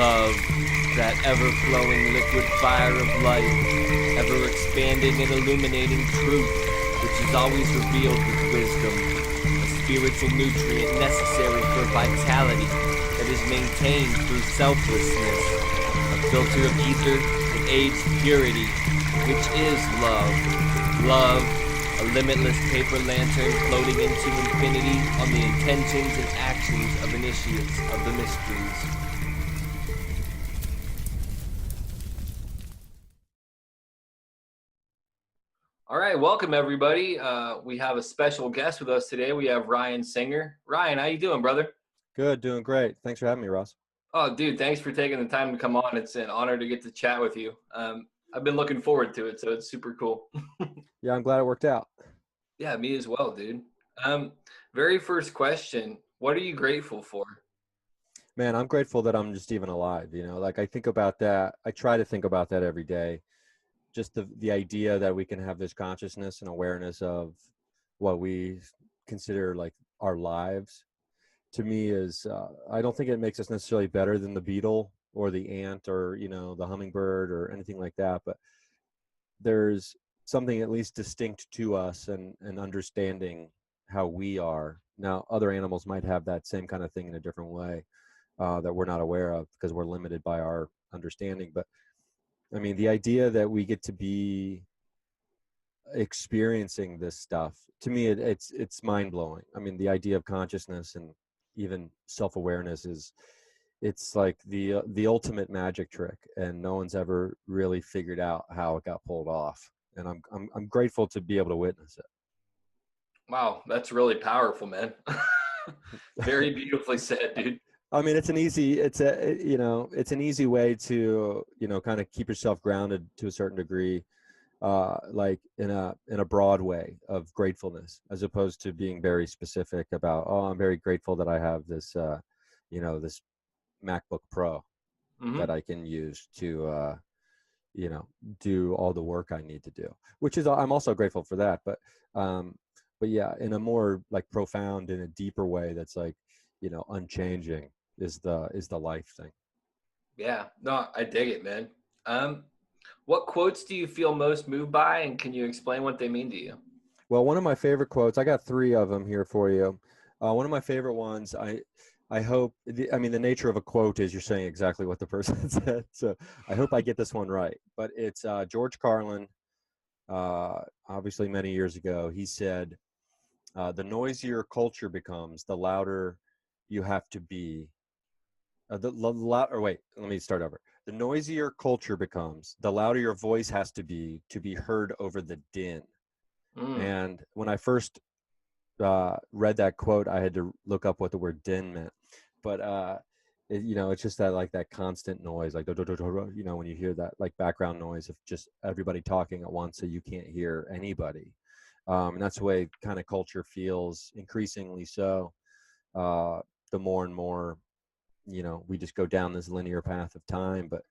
Love, that ever-flowing liquid fire of life, ever-expanding and illuminating truth, which is always revealed with wisdom, a spiritual nutrient necessary for vitality that is maintained through selflessness, a filter of ether that aids purity, which is love. Love, a limitless paper lantern floating into infinity on the intentions and actions of initiates of the mysteries. All right, welcome everybody. We have a special guest with us today. We have Ryan Singer. Ryan, how you doing, brother? Good, doing great. Thanks for having me, Ross. Oh, dude, thanks for taking the time to come on. It's an honor to get to chat with you. I've been looking forward to it, so it's super cool. Yeah, I'm glad it worked out. Yeah, me as well, dude. Very first question, what are you grateful for? Man, I'm grateful that I'm just even alive, like I think about that. I try to think about that every day. Just the idea that we can have this consciousness and awareness of what we consider like our lives, to me is, I don't think it makes us necessarily better than the beetle or the ant or, the hummingbird or anything like that. But there's something at least distinct to us and understanding how we are. Now, other animals might have that same kind of thing in a different way, that we're not aware of because we're limited by our understanding. But I mean, the idea that we get to be experiencing this stuff, to me, it's mind blowing. I mean, the idea of consciousness and even self-awareness it's like the ultimate magic trick, and no one's ever really figured out how it got pulled off. And I'm grateful to be able to witness it. Wow, that's really powerful, man. Very beautifully said, dude. I mean, it's an easy way to, kind of keep yourself grounded to a certain degree, like in a broad way of gratefulness, as opposed to being very specific about, oh, I'm very grateful that I have this, this MacBook Pro that I can use to, do all the work I need to do, which is, I'm also grateful for that. But yeah, in a more like profound, in a deeper way, that's like, unchanging is the life thing. Yeah, no, I dig it, man. What quotes do you feel most moved by, and can you explain what they mean to you? Well, one of my favorite quotes, I got 3 of them here for you. One of my favorite ones, I hope, I mean, the nature of a quote is you're saying exactly what the person said. So I hope I get this one right. But it's George Carlin, obviously many years ago. He said, the noisier culture becomes, the louder you have to be. Wait, let me start over. The noisier culture becomes, the louder your voice has to be heard over the din. And when I first read that quote, I had to look up what the word din meant. But it's just that, like, that constant noise, like when you hear that like background noise of just everybody talking at once, so you can't hear anybody. And that's the way kind of culture feels, increasingly so. The more and more, we just go down this linear path of time. But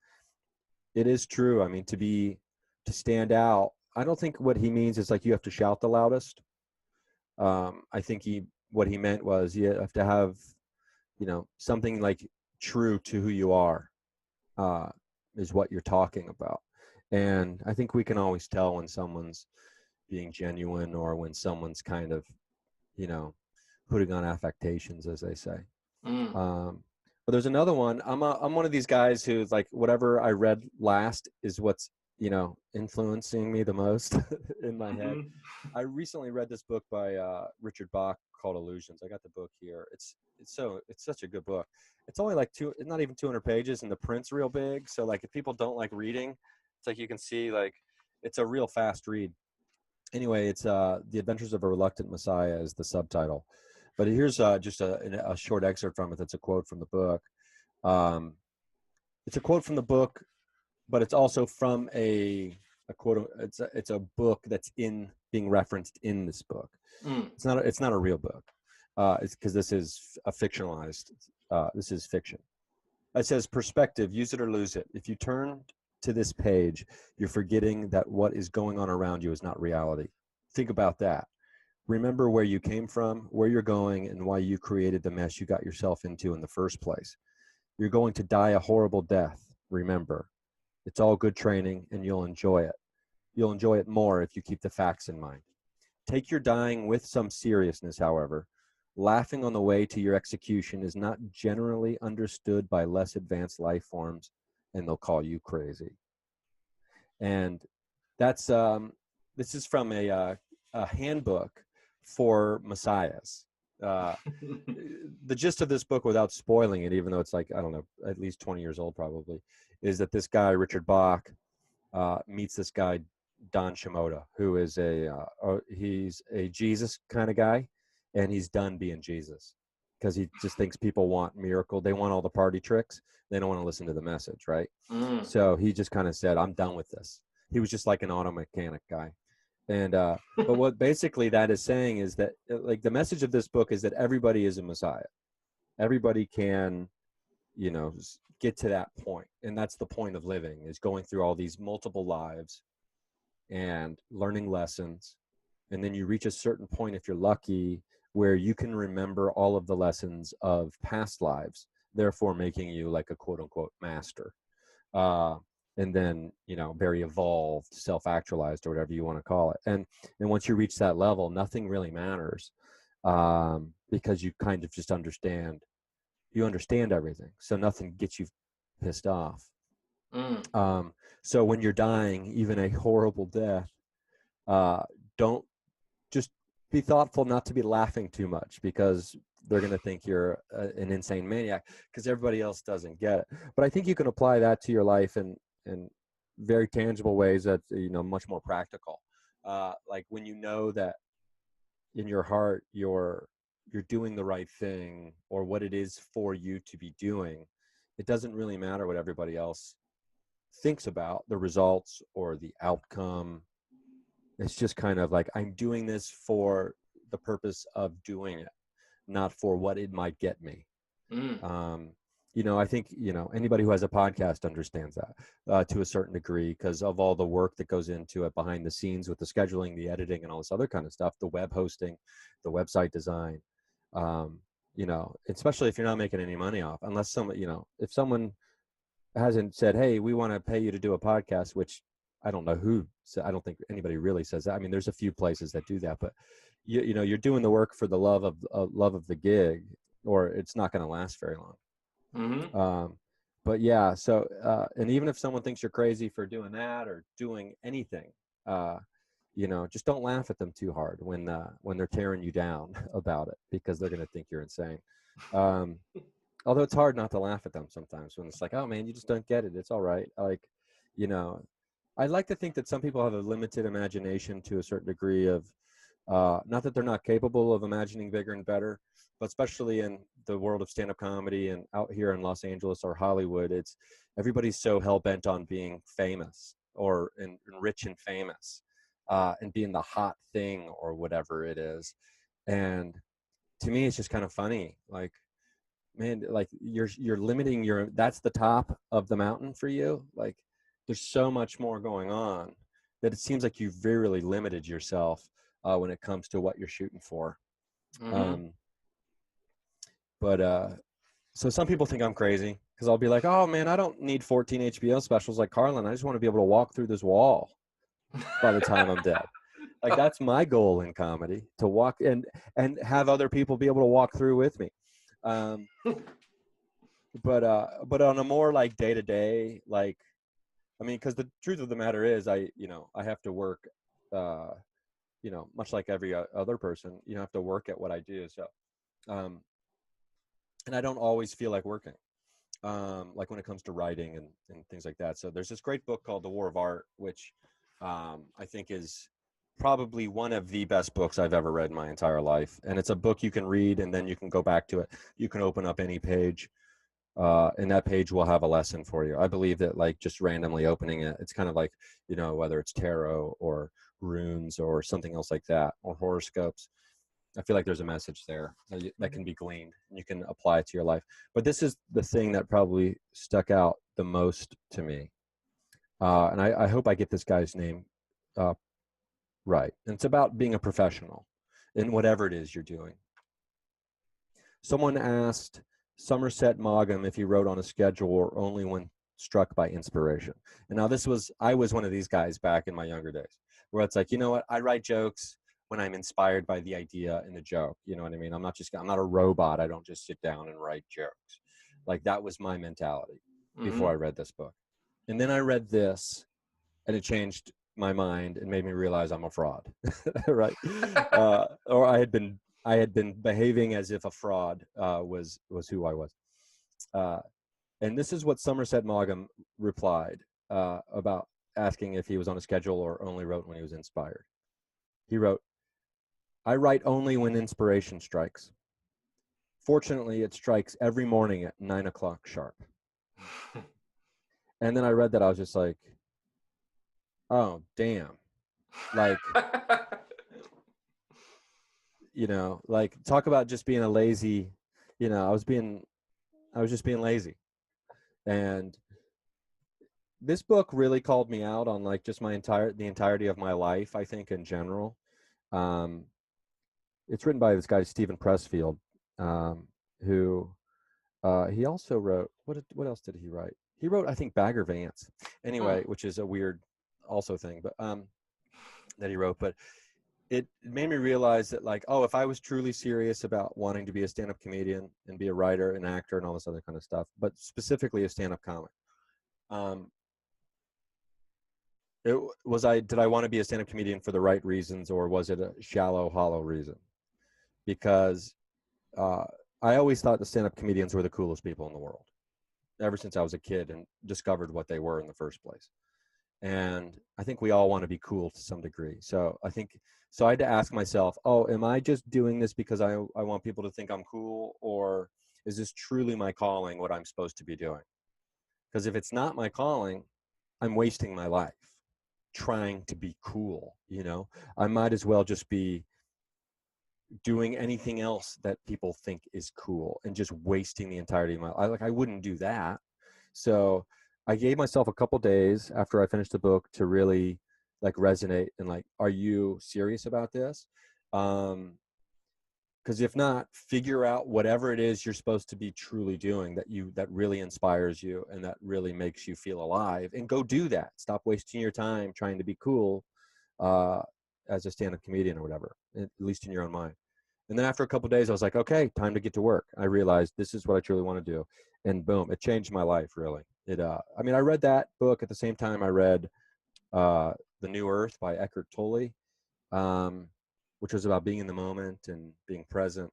it is true. I mean, to stand out, I don't think what he means is like you have to shout the loudest. I think what he meant was you have to have, something like true to who you are, is what you're talking about. And I think we can always tell when someone's being genuine or when someone's kind of, putting on affectations, as they say. But there's another one. I'm one of these guys who's like, whatever I read last is what's, influencing me the most in my head. I recently read this book by Richard Bach called Illusions. I got the book here. It's such a good book. It's only like it's not even 200 pages, and the print's real big. So like, if people don't like reading, it's like you can see, like, it's a real fast read. Anyway, it's The Adventures of a Reluctant Messiah is the subtitle. But here's just a short excerpt from it. That's a quote from the book. It's a quote from the book, but it's also from a quote. It's a book that's being referenced in this book. It's not a real book. It's because this is a fictionalized. This is fiction. It says, perspective, use it or lose it. If you turn to this page, you're forgetting that what is going on around you is not reality. Think about that. Remember where you came from, where you're going, and why you created the mess you got yourself into in the first place. You're going to die a horrible death. Remember, it's all good training and you'll enjoy it. You'll enjoy it more if you keep the facts in mind. Take your dying with some seriousness, however. Laughing on the way to your execution is not generally understood by less advanced life forms, and they'll call you crazy. And that's this is from a handbook for messiahs. The gist of this book, without spoiling it, even though it's like, I don't know, at least 20 years old probably, is that this guy, Richard Bach, meets this guy, Don Shimoda, who is he's a Jesus kind of guy, and he's done being Jesus because he just thinks people want miracle. They want all the party tricks. They don't want to listen to the message, right? So he just kind of said, I'm done with this. He was just like an auto mechanic guy. And but what basically that is saying is that, like, the message of this book is that everybody is a Messiah. Everybody can, you know, get to that point, and that's the point of living, is going through all these multiple lives and learning lessons. And then you reach a certain point, if you're lucky, where you can remember all of the lessons of past lives, therefore making you like a quote unquote master. And then, you know, very evolved, self-actualized, or whatever you want to call it. And once you reach that level, nothing really matters, because you kind of just understand everything. So nothing gets you pissed off. So when you're dying, even a horrible death, don't just be thoughtful not to be laughing too much, because they're going to think you're an insane maniac, because everybody else doesn't get it. But I think you can apply that to your life in very tangible ways that, you know, much more practical. Like when you know that in your heart you're doing the right thing, or what it is for you to be doing, it doesn't really matter what everybody else thinks about the results or the outcome. It's just kind of like, I'm doing this for the purpose of doing it, not for what it might get me. You know, I think, you know, anybody who has a podcast understands that to a certain degree, because of all the work that goes into it behind the scenes with the scheduling, the editing, and all this other kind of stuff, the web hosting, the website design. You know, especially if you're not making any money off, unless someone, you know, if someone hasn't said, hey, we want to pay you to do a podcast, which I don't know who, I don't think anybody really says that. I mean, there's a few places that do that, but you know, you're doing the work for the love of the gig, or it's not going to last very long. But yeah, so and even if someone thinks you're crazy for doing that or doing anything, you know, just don't laugh at them too hard when they're tearing you down about it, because they're going to think you're insane. Although it's hard not to laugh at them sometimes when it's like, oh man, you just don't get it. It's all right. Like, you know, I'd like to think that some people have a limited imagination to a certain degree of, not that they're not capable of imagining bigger and better, but especially in the world of stand-up comedy and out here in Los Angeles or Hollywood, it's everybody's so hell-bent on being famous and rich and famous, and being the hot thing or whatever it is. And to me, it's just kind of funny. Like, man, like you're limiting that's the top of the mountain for you. Like, there's so much more going on that it seems like you've really limited yourself when it comes to what you're shooting for. So some people think I'm crazy because I'll be like, oh man, I don't need 14 HBO specials like Carlin. I just want to be able to walk through this wall by the time I'm dead. Like, that's my goal in comedy, to walk and have other people be able to walk through with me. But on a more like day to day, like, I mean, because the truth of the matter is, I have to work, you know, much like every other person, you have to work at what I do. So, and I don't always feel like working, like when it comes to writing and things like that. So there's this great book called The War of Art, which I think is probably one of the best books I've ever read in my entire life. And it's a book you can read and then you can go back to it. You can open up any page, and that page will have a lesson for you. I believe that, like, just randomly opening it, it's kind of like, you know, whether it's tarot or runes or something else like that, or horoscopes, I feel like there's a message there that can be gleaned. You can apply it to your life. But this is the thing that probably stuck out the most to me. And I hope I get this guy's name right. And it's about being a professional in whatever it is you're doing. Someone asked Somerset Maugham if he wrote on a schedule or only when struck by inspiration. And now I was one of these guys back in my younger days where it's like, you know what, I write jokes when I'm inspired by the idea and the joke. You know what I mean? I'm not a robot. I don't just sit down and write jokes. Like that was my mentality before I read this book. And then I read this and it changed my mind and made me realize I'm a fraud, right? Or I had been behaving as if a fraud was who I was. And this is what Somerset Maugham replied about asking if he was on a schedule or only wrote when he was inspired. He wrote, "I write only when inspiration strikes. Fortunately, it strikes every morning at 9 o'clock sharp." And then I read that, I was just like, oh, damn. Like, you know, like talk about just being a lazy, you know, I was just being lazy. And this book really called me out on like just the entirety of my life, I think in general. It's written by this guy, Stephen Pressfield, who he also wrote, what else did he write? He wrote, I think, Bagger Vance, anyway, which is a weird also thing, but that he wrote. But it made me realize that, like, oh, if I was truly serious about wanting to be a stand-up comedian and be a writer and actor and all this other kind of stuff, but specifically a stand-up comic, did I want to be a stand-up comedian for the right reasons, or was it a shallow, hollow reason? Because I always thought the stand-up comedians were the coolest people in the world, ever since I was a kid and discovered what they were in the first place. And I think we all want to be cool to some degree. So I had to ask myself, oh, am I just doing this because I want people to think I'm cool, or is this truly my calling, what I'm supposed to be doing? Because if it's not my calling, I'm wasting my life trying to be cool, you know? I might as well just be doing anything else that people think is cool and just wasting the entirety of my life. I wouldn't do that. So I gave myself a couple days after I finished the book to really like resonate and like, are you serious about this? Because if not, figure out whatever it is you're supposed to be truly doing that really inspires you and that really makes you feel alive, and go do that. Stop wasting your time trying to be cool as a stand-up comedian or whatever, at least in your own mind. And then after a couple of days, I was like, okay, time to get to work. I realized this is what I truly want to do. And boom, it changed my life, really. I mean, I read that book at the same time I read The New Earth by Eckhart Tolle, which was about being in the moment and being present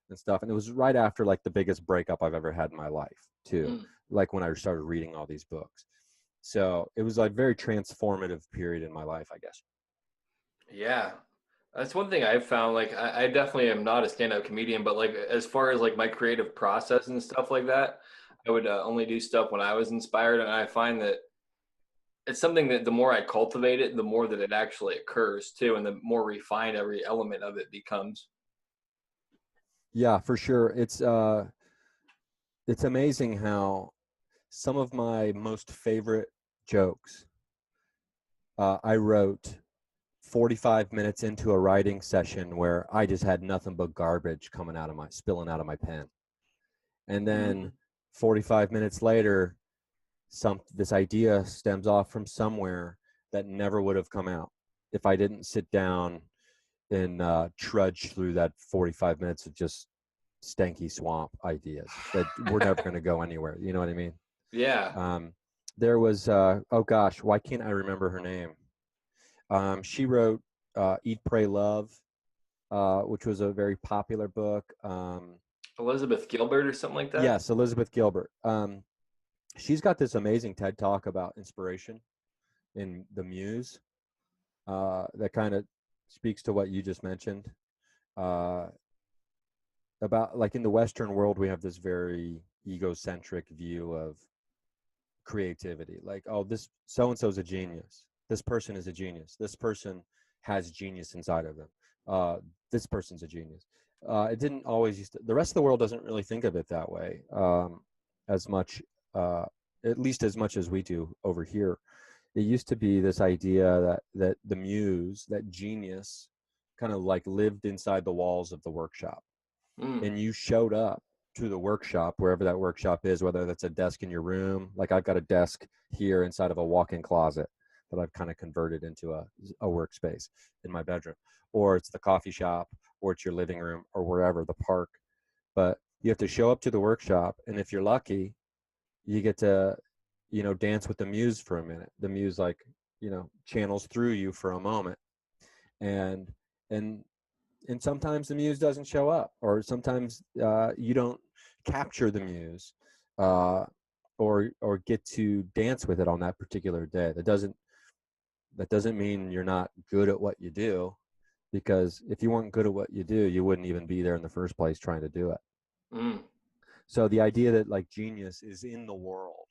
and stuff. And it was right after like the biggest breakup I've ever had in my life too, like when I started reading all these books. So it was like very transformative period in my life, I guess. Yeah. That's one thing I've found. Like, I definitely am not a stand-up comedian, but like as far as like my creative process and stuff like that, I would only do stuff when I was inspired. And I find that it's something that the more I cultivate it, the more that it actually occurs too, and the more refined every element of it becomes. Yeah, for sure. It's amazing how some of my most favorite jokes I wrote 45 minutes into a writing session where I just had nothing but garbage spilling out of my pen. And then 45 minutes later, this idea stems off from somewhere that never would have come out if I didn't sit down and trudge through that 45 minutes of just stanky swamp ideas that were never going to go anywhere. You know what I mean? Yeah. There was, oh gosh, why can't I remember her name? She wrote Eat, Pray, Love, which was a very popular book. Elizabeth Gilbert or something like that? Yes, Elizabeth Gilbert. She's got this amazing TED Talk about inspiration in the muse that kind of speaks to what you just mentioned. About like in the Western world, we have this very egocentric view of creativity. Like, oh, this so-and-so's a genius. This person is a genius. This person has genius inside of them. This person's a genius. It didn't always the rest of the world doesn't really think of it that way as much, at least as much as we do over here. It used to be this idea that the muse, that genius, kind of like lived inside the walls of the workshop. And you showed up to the workshop, wherever that workshop is, whether that's a desk in your room, like I've got a desk here inside of a walk-in closet that I've kind of converted into a workspace in my bedroom, or it's the coffee shop, or it's your living room, or wherever, the park. But you have to show up to the workshop, and if you're lucky, you get to, dance with the muse for a minute. The muse, like, channels through you for a moment, and and sometimes the muse doesn't show up, or sometimes you don't capture the muse, or get to dance with it on that particular day. That doesn't mean you're not good at what you do, because if you weren't good at what you do, you wouldn't even be there in the first place trying to do it. So the idea that like genius is in the world,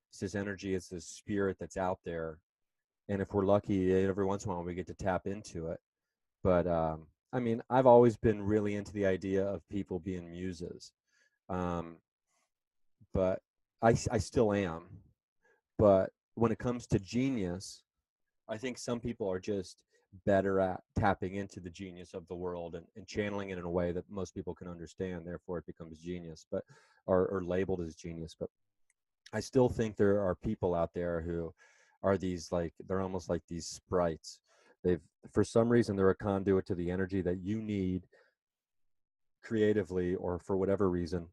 it's this energy, it's this spirit that's out there, and if we're lucky, every once in a while we get to tap into it. But I mean, I've always been really into the idea of people being muses, but I still am. But when it comes to genius, I think some people are just better at tapping into the genius of the world and channeling it in a way that most people can understand. Therefore, it becomes genius, but or labeled as genius. But I still think there are people out there who are these, like, they're almost like these sprites. For some reason, they're a conduit to the energy that you need creatively, or for whatever reason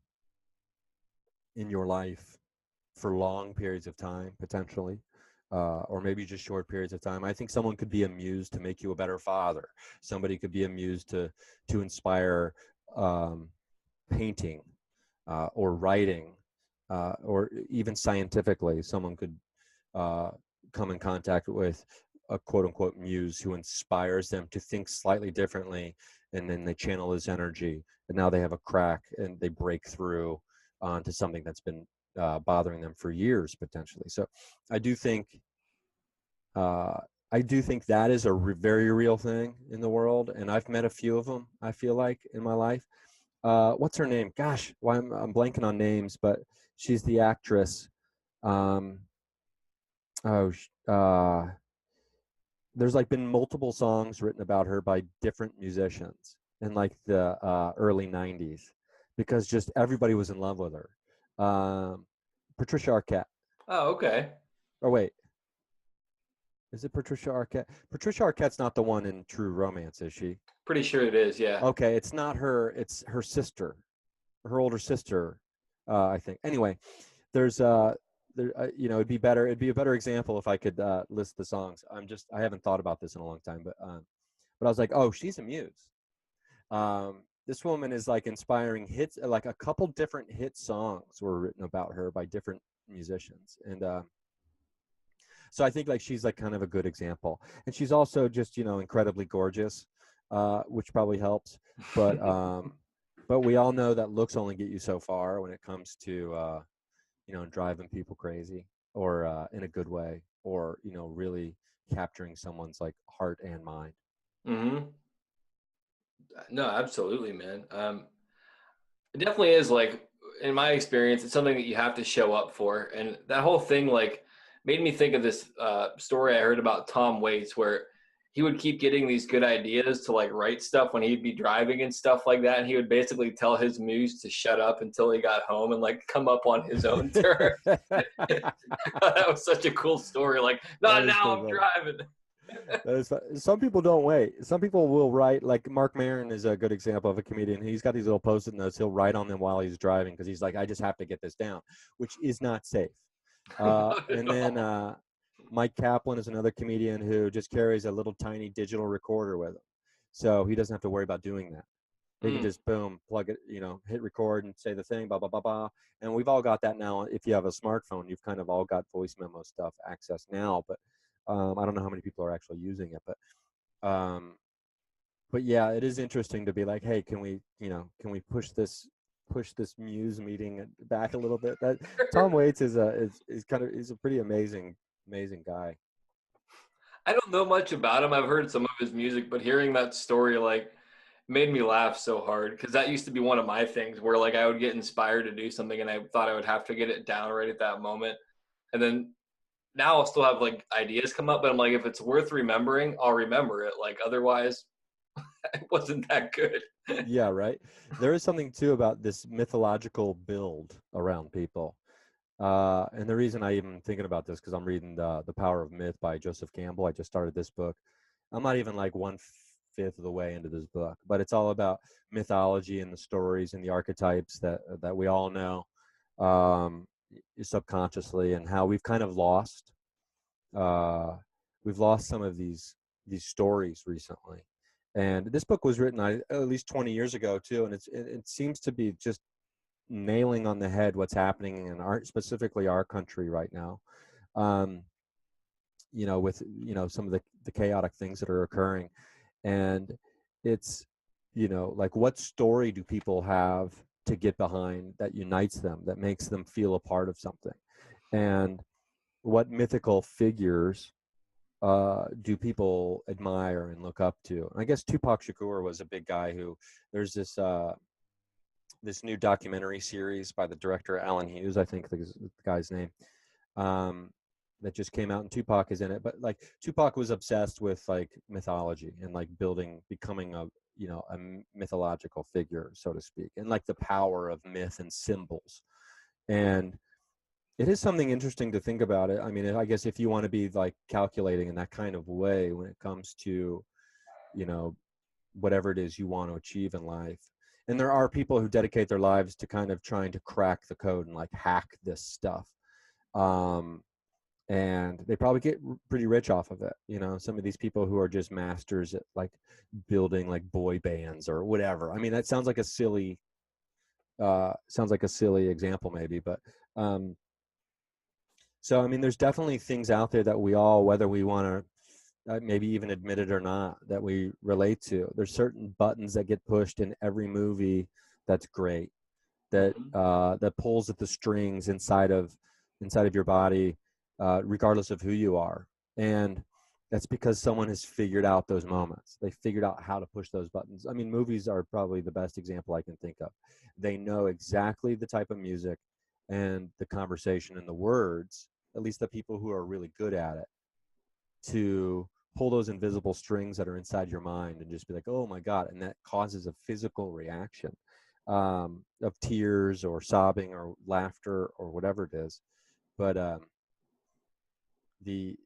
in your life, for long periods of time, potentially, or maybe just short periods of time. I think someone could be a muse to make you a better father. Somebody could be a muse to inspire painting, or writing, or even scientifically. Someone could come in contact with a quote unquote muse who inspires them to think slightly differently, and then they channel this energy, and now they have a crack and they break through onto something that's been bothering them for years, potentially. So I do think that is a very real thing in the world, and I've met a few of them, I feel like, in my life. What's her name? Gosh, why I'm blanking on names, but she's the actress. There's like been multiple songs written about her by different musicians in like the early 90s, because just everybody was in love with her. Patricia Arquette. Oh, okay. Or wait, is it Patricia Arquette? Patricia Arquette's not the one in True Romance, is she? Pretty sure it is, yeah. Okay, it's not her. It's her sister, her older sister, I think. Anyway, there's it'd be a better example if I could list the songs. I haven't thought about this in a long time, but I was like, oh, she's a muse. This woman is like inspiring hits, like a couple different hit songs were written about her by different musicians. And so I think like she's like kind of a good example. And she's also just, incredibly gorgeous, which probably helps. But we all know that looks only get you so far when it comes to, driving people crazy, or in a good way, or, really capturing someone's like heart and mind. Mm-hmm. No, absolutely, man. It definitely is, like, in my experience, it's something that you have to show up for. And that whole thing, like, made me think of this story I heard about Tom Waits, where he would keep getting these good ideas to like write stuff when he'd be driving and stuff like that. And he would basically tell his muse to shut up until he got home and like come up on his own terms. That was such a cool story. Like, not now, I'm driving. Some people don't wait. Some people will write, like Mark Maron is a good example of a comedian. He's got these little post-it notes. He'll write on them while he's driving because he's like, I just have to get this down, which is not safe. And then Mike Kaplan is another comedian who just carries a little tiny digital recorder with him. So he doesn't have to worry about doing that. He can just boom, plug it, hit record and say the thing, blah, blah, blah, blah. And we've all got that now. If you have a smartphone, you've kind of all got voice memo stuff access now. But I don't know how many people are actually using it. But yeah, it is interesting to be like, hey, can we push this muse meeting back a little bit? That Tom Waits is a pretty amazing guy. I don't know much about him. I've heard some of his music, but hearing that story like made me laugh so hard, because that used to be one of my things where like I would get inspired to do something and I thought I would have to get it down right at that moment. And then now I'll still have like ideas come up, but I'm like, if it's worth remembering, I'll remember it. Like otherwise, it wasn't that good. Yeah, right. There is something too about this mythological build around people. And the reason I even thinking about this, because I'm reading the Power of Myth by Joseph Campbell. I just started this book. I'm not even like 1/5 of the way into this book, but it's all about mythology and the stories and the archetypes that we all know, um, subconsciously, and how we've kind of lost we've lost some of these stories recently. And this book was written at least 20 years ago too, and it seems to be just nailing on the head what's happening in specifically our country right now. Um, with some of the chaotic things that are occurring, and it's like, what story do people have to get behind that unites them, that makes them feel a part of something, and what mythical figures do people admire and look up to? And I guess Tupac Shakur was a big guy who, there's this new documentary series by the director Alan Hughes, I think the guy's name, that just came out, and Tupac is in it. But like, Tupac was obsessed with like mythology and like becoming a mythological figure, so to speak, and like the power of myth and symbols. And it is something interesting to think about it. I mean, I guess if you want to be like calculating in that kind of way when it comes to, whatever it is you want to achieve in life. And there are people who dedicate their lives to kind of trying to crack the code and like hack this stuff. And they probably get pretty rich off of it. Some of these people who are just masters at like building like boy bands or whatever. I mean, that sounds like a silly example maybe, but, so, I mean, there's definitely things out there that we all, whether we want to maybe even admit it or not, that we relate to. There's certain buttons that get pushed in every movie that's great, that that pulls at the strings inside of your body, regardless of who you are. And that's because someone has figured out those moments. They figured out how to push those buttons. I mean, movies are probably the best example I can think of. They know exactly the type of music and the conversation and the words, at least the people who are really good at it, to pull those invisible strings that are inside your mind and just be like, oh my God. And that causes a physical reaction, of tears or sobbing or laughter or whatever it is. But the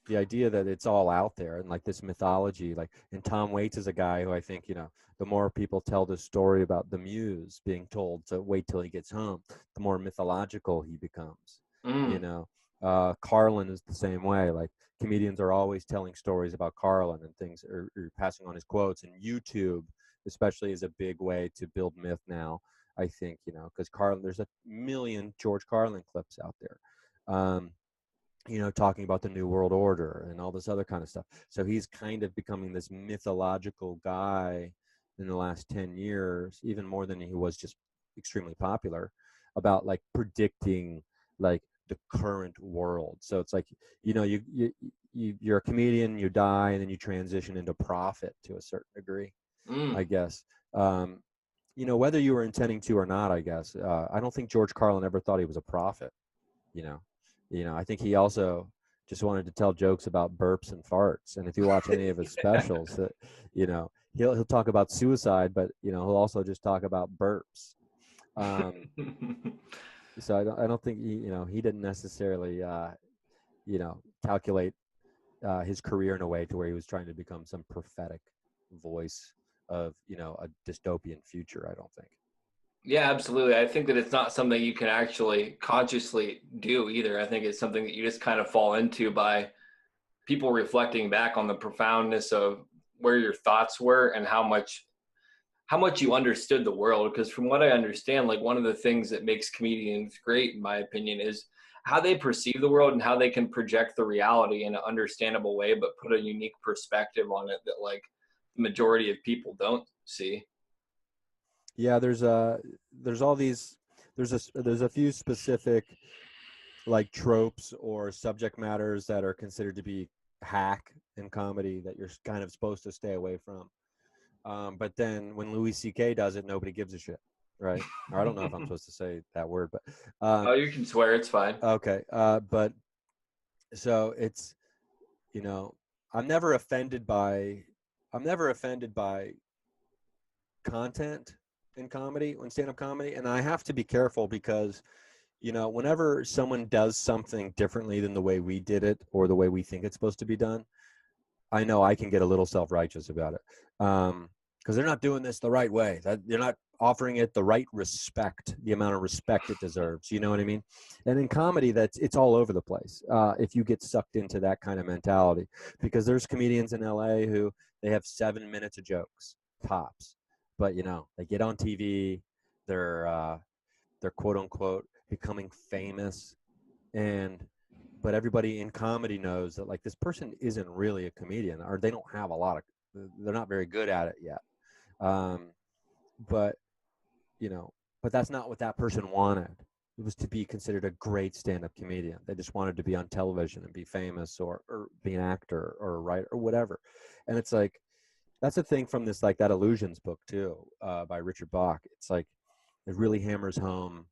idea that it's all out there and like this mythology, like, and Tom Waits is a guy who I think, the more people tell this story about the muse being told to wait till he gets home, the more mythological he becomes. Carlin is the same way. Like, comedians are always telling stories about Carlin and things, or passing on his quotes. And YouTube especially is a big way to build myth now, I think, because Carlin, there's a million George Carlin clips out there, talking about the New World Order and all this other kind of stuff. So he's kind of becoming this mythological guy in the last 10 years, even more than he was just extremely popular, about like predicting like the current world. So it's like, you're a comedian, you die, and then you transition into prophet to a certain degree, I guess. Whether you were intending to or not, I guess. I don't think George Carlin ever thought he was a prophet, I think he also just wanted to tell jokes about burps and farts. And if you watch any of his specials, he'll talk about suicide, but he'll also just talk about burps. So I don't think he didn't necessarily calculate his career in a way to where he was trying to become some prophetic voice of a dystopian future. I don't think. Yeah, absolutely. I think that it's not something you can actually consciously do either. I think it's something that you just kind of fall into by people reflecting back on the profoundness of where your thoughts were and how much you understood the world. Because from what I understand, like, one of the things that makes comedians great, in my opinion, is how they perceive the world and how they can project the reality in an understandable way, but put a unique perspective on it that like the majority of people don't see. Yeah, there's all these, there's a few specific like tropes or subject matters that are considered to be hack in comedy that you're kind of supposed to stay away from. But then when Louis C.K. does it, nobody gives a shit, right? Or I don't know if I'm supposed to say that word, but oh, you can swear, it's fine. Okay, but so it's, I'm never offended by I'm never offended by content in comedy, when stand-up comedy, and I have to be careful because, you know, whenever someone does something differently than the way we did it or the way we think it's supposed to be done, I know I can get a little self-righteous about it, because they're not doing this the right way. They're not offering it the right respect, the amount of respect it deserves. You know what I mean? And in comedy, it's all over the place. If you get sucked into that kind of mentality, because there's comedians in LA who they have 7 minutes of jokes tops, but you know they get on TV, they're quote unquote becoming famous, and but everybody in comedy knows that like this person isn't really a comedian, or they don't have a lot of, they're not very good at it yet. But you know, but that's not what that person wanted. It was to be considered a great stand-up comedian. They just wanted to be on television and be famous, or be an actor or a writer or whatever. And it's like, that's a thing from this, like that Illusions book too, by Richard Bach. It's like, it really hammers home,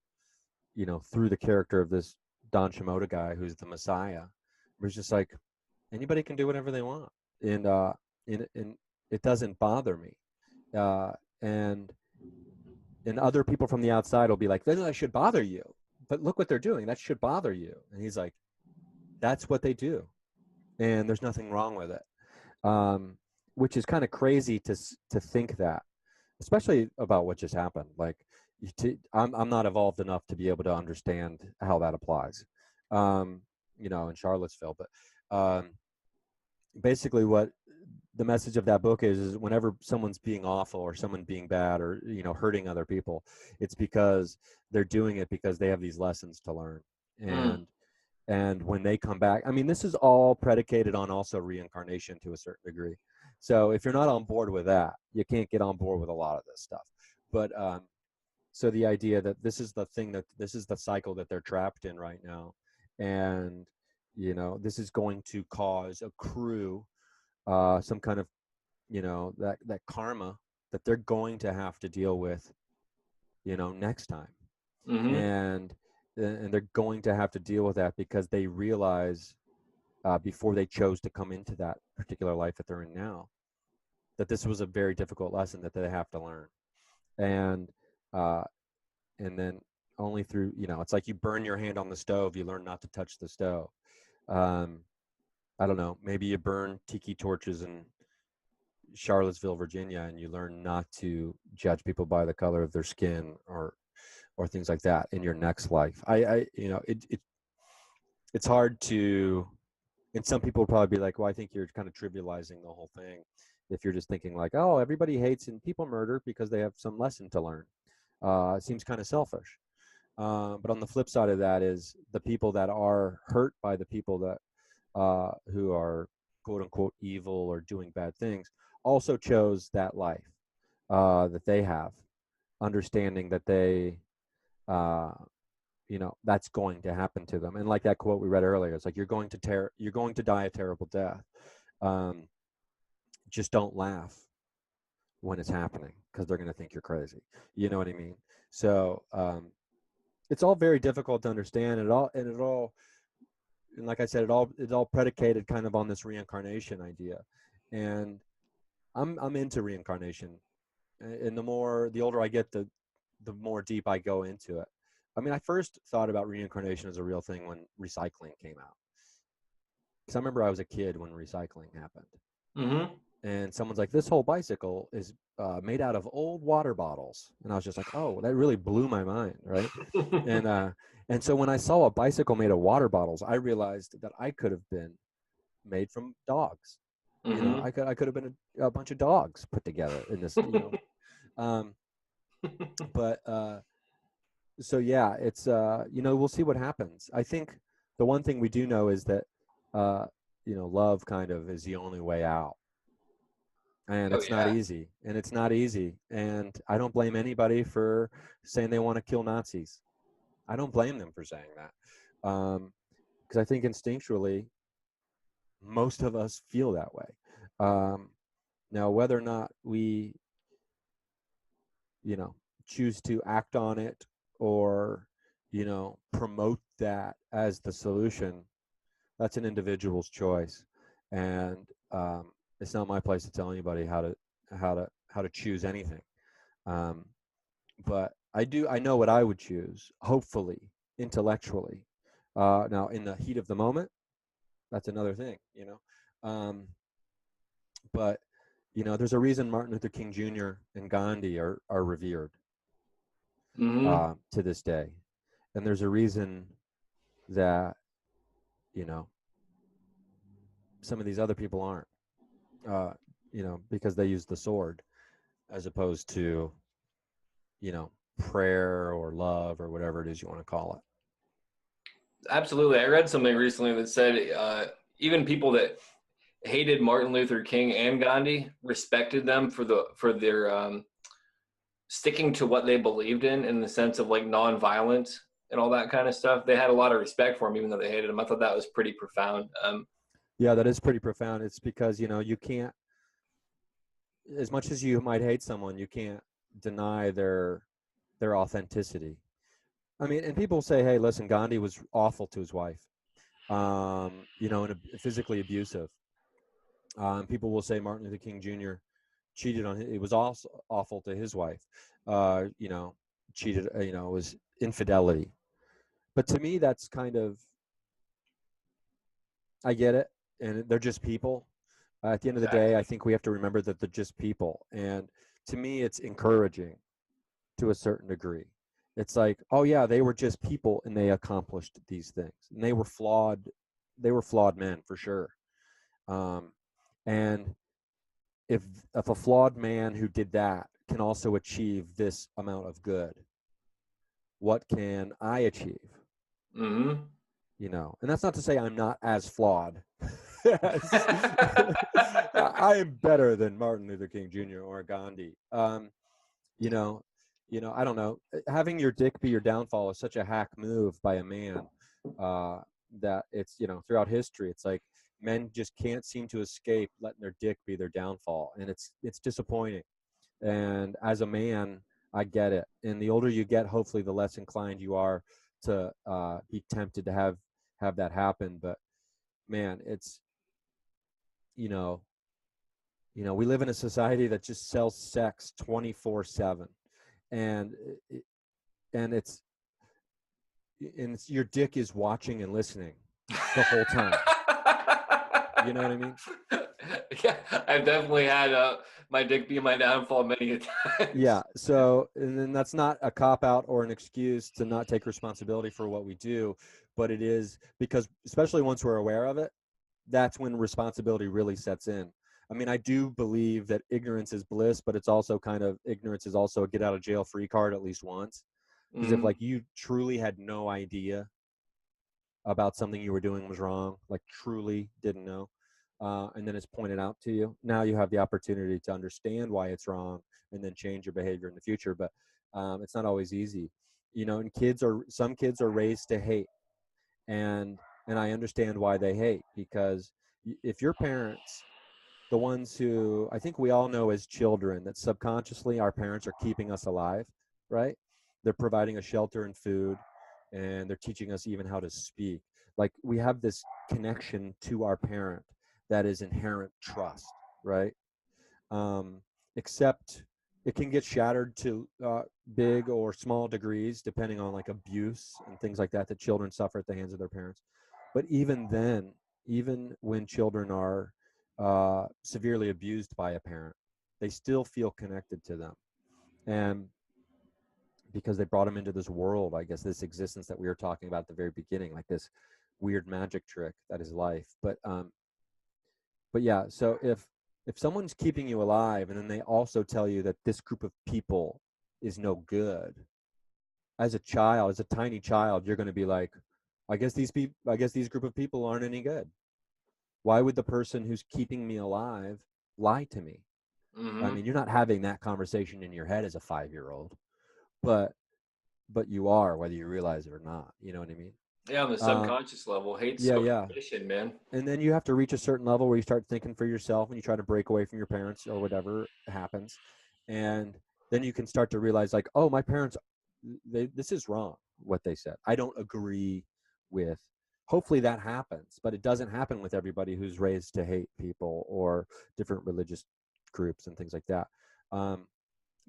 you know, through the character of this Don Shimoda guy who's the Messiah. Where it's just like, anybody can do whatever they want, and it doesn't bother me. And other people from the outside will be like, that should bother you, but look what they're doing. That should bother you. And he's like, that's what they do, and there's nothing wrong with it. Which is kind of crazy to think that, especially about what just happened. Like, I'm not evolved enough to be able to understand how that applies, you know, in Charlottesville. But basically, what the message of that book is whenever someone's being awful or someone being bad or, you know, hurting other people, it's because they're doing it because they have these lessons to learn. And when they come back, I mean, this is all predicated on also reincarnation to a certain degree. So if you're not on board with that, you can't get on board with a lot of this stuff. But so the idea that this is the thing, that this is the cycle that they're trapped in right now, and you know, this is going to accrue some kind of, you know, that karma that they're going to have to deal with, you know, next time. And they're going to have to deal with that because they realize, before they chose to come into that particular life that they're in now, that this was a very difficult lesson that they have to learn. And then only through, you know, it's like you burn your hand on the stove, you learn not to touch the stove. I don't know, maybe you burn tiki torches in Charlottesville, Virginia, and you learn not to judge people by the color of their skin or things like that in your next life. I you know, it's hard to, and some people will probably be like, well, I think you're kind of trivializing the whole thing if you're just thinking like, oh, everybody hates and people murder because they have some lesson to learn. It seems kind of selfish. But on the flip side of that is the people that are hurt by the people that who are quote unquote evil or doing bad things also chose that life that they have, understanding that they you know, that's going to happen to them. And like that quote we read earlier, it's like, you're going to die a terrible death. Just don't laugh when it's happening because they're going to think you're crazy. You know what I mean? So it's all very difficult to understand. And like I said, it's all predicated kind of on this reincarnation idea. And I'm into reincarnation. And the older I get, the more deep I go into it. I mean, I first thought about reincarnation as a real thing when recycling came out. Because I remember I was a kid when recycling happened. And someone's like, this whole bicycle is made out of old water bottles. And I was just like, oh, that really blew my mind, right? And so when I saw a bicycle made of water bottles, I realized that I could have been made from dogs. You know, I could have been a bunch of dogs put together in this, you know. But so yeah, it's you know, we'll see what happens. I think the one thing we do know is that you know, love kind of is the only way out. And it's not easy. And I don't blame anybody for saying they want to kill Nazis. I don't blame them for saying that. Because I think instinctually, most of us feel that way. Now, whether or not we, you know, choose to act on it or, you know, promote that as the solution, that's an individual's choice. And it's not my place to tell anybody how to choose anything. Um, but I know what I would choose, hopefully, intellectually. Now, in the heat of the moment, that's another thing, you know. But you know, there's a reason Martin Luther King Jr. and Gandhi are revered to this day, and there's a reason that, you know, some of these other people aren't. You know, because they use the sword as opposed to, you know, prayer or love or whatever it is you want to call it. Absolutely. I read something recently that said even people that hated Martin Luther King and Gandhi respected them for their sticking to what they believed in the sense of like nonviolence and all that kind of stuff. They had a lot of respect for him, even though they hated him. I thought that was pretty profound. Yeah, that is pretty profound. It's because, you know, you can't, as much as you might hate someone, you can't deny their authenticity. I mean, and people say, hey, listen, Gandhi was awful to his wife, you know, and physically abusive. People will say Martin Luther King Jr. cheated on it was also awful to his wife. You know, cheated, you know, it was infidelity. But to me, that's kind of, I get it, and they're just people. At the end of the day, I think we have to remember that they're just people. And to me, it's encouraging to a certain degree. It's like, oh yeah, they were just people and they accomplished these things. And they were flawed men for sure. And if a flawed man who did that can also achieve this amount of good, what can I achieve? Mm-hmm. You know, and that's not to say I'm not as flawed. I am better than Martin Luther King Jr. or Gandhi. You know, I don't know. Having your dick be your downfall is such a hack move by a man that it's, you know, throughout history, it's like men just can't seem to escape letting their dick be their downfall, and it's disappointing. And as a man, I get it. And the older you get, hopefully, the less inclined you are to be tempted to have that happen. But man, it's, you know, we live in a society that just sells sex 24/7, and it's your dick is watching and listening the whole time. You know what I mean? Yeah, I've definitely had my dick be my downfall many a times. Yeah. So, and then that's not a cop out or an excuse to not take responsibility for what we do, but it is because, especially once we're aware of it, that's when responsibility really sets in. I mean, I do believe that ignorance is bliss, but it's also kind of, ignorance is also a get out of jail free card at least once. Because if like you truly had no idea about something you were doing was wrong, like truly didn't know, and then it's pointed out to you, now you have the opportunity to understand why it's wrong and then change your behavior in the future. But it's not always easy, you know. And some kids are raised to hate, and I understand why they hate, because if your parents, the ones who, I think we all know as children that subconsciously our parents are keeping us alive, right? They're providing us shelter and food, and they're teaching us even how to speak. Like, we have this connection to our parent that is inherent trust, right? Except it can get shattered to big or small degrees depending on like abuse and things like that children suffer at the hands of their parents. But even then, even when children are severely abused by a parent, they still feel connected to them, and because they brought them into this world, I guess, this existence that we were talking about at the very beginning, like this weird magic trick that is life. But yeah, so if someone's keeping you alive and then they also tell you that this group of people is no good, as a child, as a tiny child, you're going to be like, I guess these group of people aren't any good. Why would the person who's keeping me alive lie to me? I mean, you're not having that conversation in your head as a 5-year-old, but you are, whether you realize it or not. You know what I mean? Yeah, on the subconscious level, hate's so conditioned, man. And then you have to reach a certain level where you start thinking for yourself and you try to break away from your parents or whatever happens. And then you can start to realize, like, oh, my parents, this is wrong, what they said. I don't agree with hopefully that happens, but it doesn't happen with everybody who's raised to hate people or different religious groups and things like that.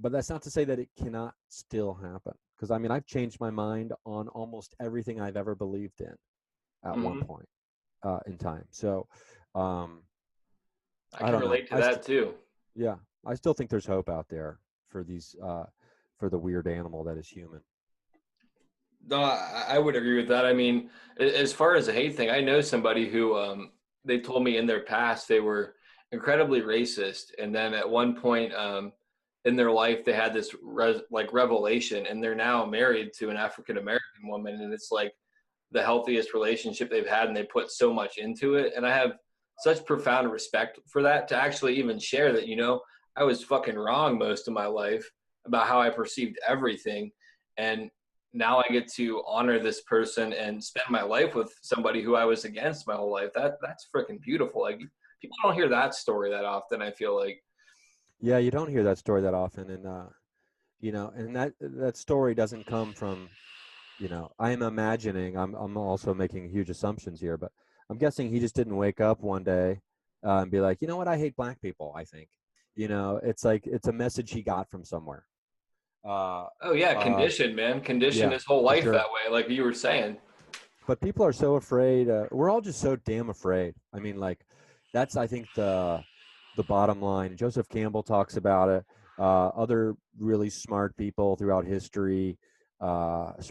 But that's not to say that it cannot still happen. Because I mean, I've changed my mind on almost everything I've ever believed in at one point in time. So I I can don't know. relate to that too. Yeah, I still think there's hope out there for these for the weird animal that is human. No, I would agree with that. I mean, as far as the hate thing, I know somebody who they told me in their past they were incredibly racist, and then at one point in their life they had this revelation, and they're now married to an African American woman, and it's like the healthiest relationship they've had, and they put so much into it. And I have such profound respect for that, to actually even share that, you know, I was fucking wrong most of my life about how I perceived everything, and now I get to honor this person and spend my life with somebody who I was against my whole life. That's freaking beautiful. Like, people don't hear that story that often, I feel like. Yeah, you don't hear that story that often, and you know, and that story doesn't come from, you know, I'm imagining, I'm also making huge assumptions here, but I'm guessing he just didn't wake up one day and be like, you know what, I hate black people. I think, you know, it's like it's a message he got from somewhere. Oh yeah, Uh, conditioned, man. Conditioned yeah, his whole for life sure. that way, like you were saying. But people are so afraid. We're all just so damn afraid. I mean, like, that's, I think, the bottom line. Joseph Campbell talks about it. Other really smart people throughout history, much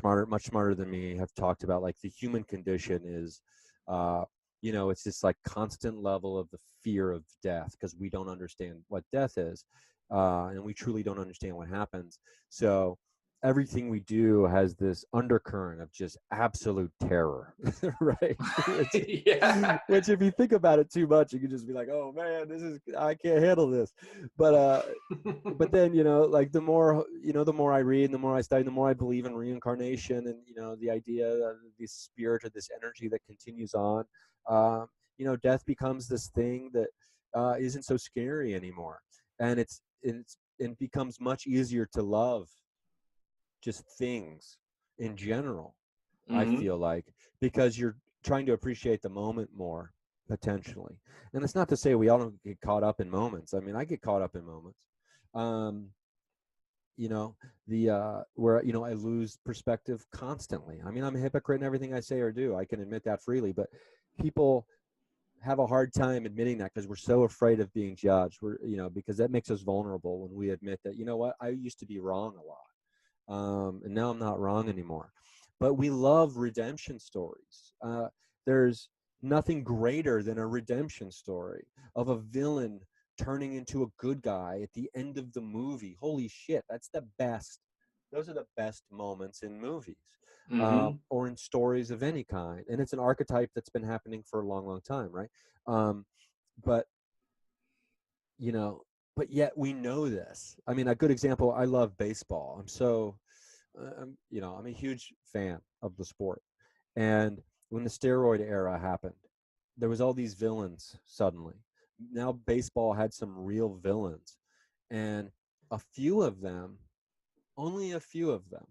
smarter than me, have talked about, like, the human condition is, you know, it's this like constant level of the fear of death, because we don't understand what death is, and we truly don't understand what happens. So everything we do has this undercurrent of just absolute terror, right? which, Yeah. which, if you think about it too much, you can just be like, "Oh man, I can't handle this." But then, you know, like, the more, you know, the more I read, and the more I study, the more I believe in reincarnation, and, you know, the idea of this spirit or this energy that continues on. You know, death becomes this thing that isn't so scary anymore, and it becomes much easier to love just things in general, I Hmm. feel like, because you're trying to appreciate the moment more, potentially. And it's not to say we all don't get caught up in moments. I mean, I get caught up in moments. Um, you know, the where, you know, I lose perspective constantly. I mean, I'm a hypocrite in everything I say or do. I can admit that freely, but people have a hard time admitting that because we're so afraid of being judged. We're, you know, because that makes us vulnerable when we admit that, you know what, I used to be wrong a lot. And now I'm not wrong anymore. But we love redemption stories. There's nothing greater than a redemption story of a villain turning into a good guy at the end of the movie. Holy shit, that's the best. Those are the best moments in movies, Hmm. or in stories of any kind. And it's an archetype that's been happening for a long, long time, right? But you know, but yet we know this. I mean, a good example, I love baseball. You know, I'm a huge fan of the sport. And when the steroid era happened, there was all these villains suddenly. Now baseball had some real villains. And a few of them, only a few of them,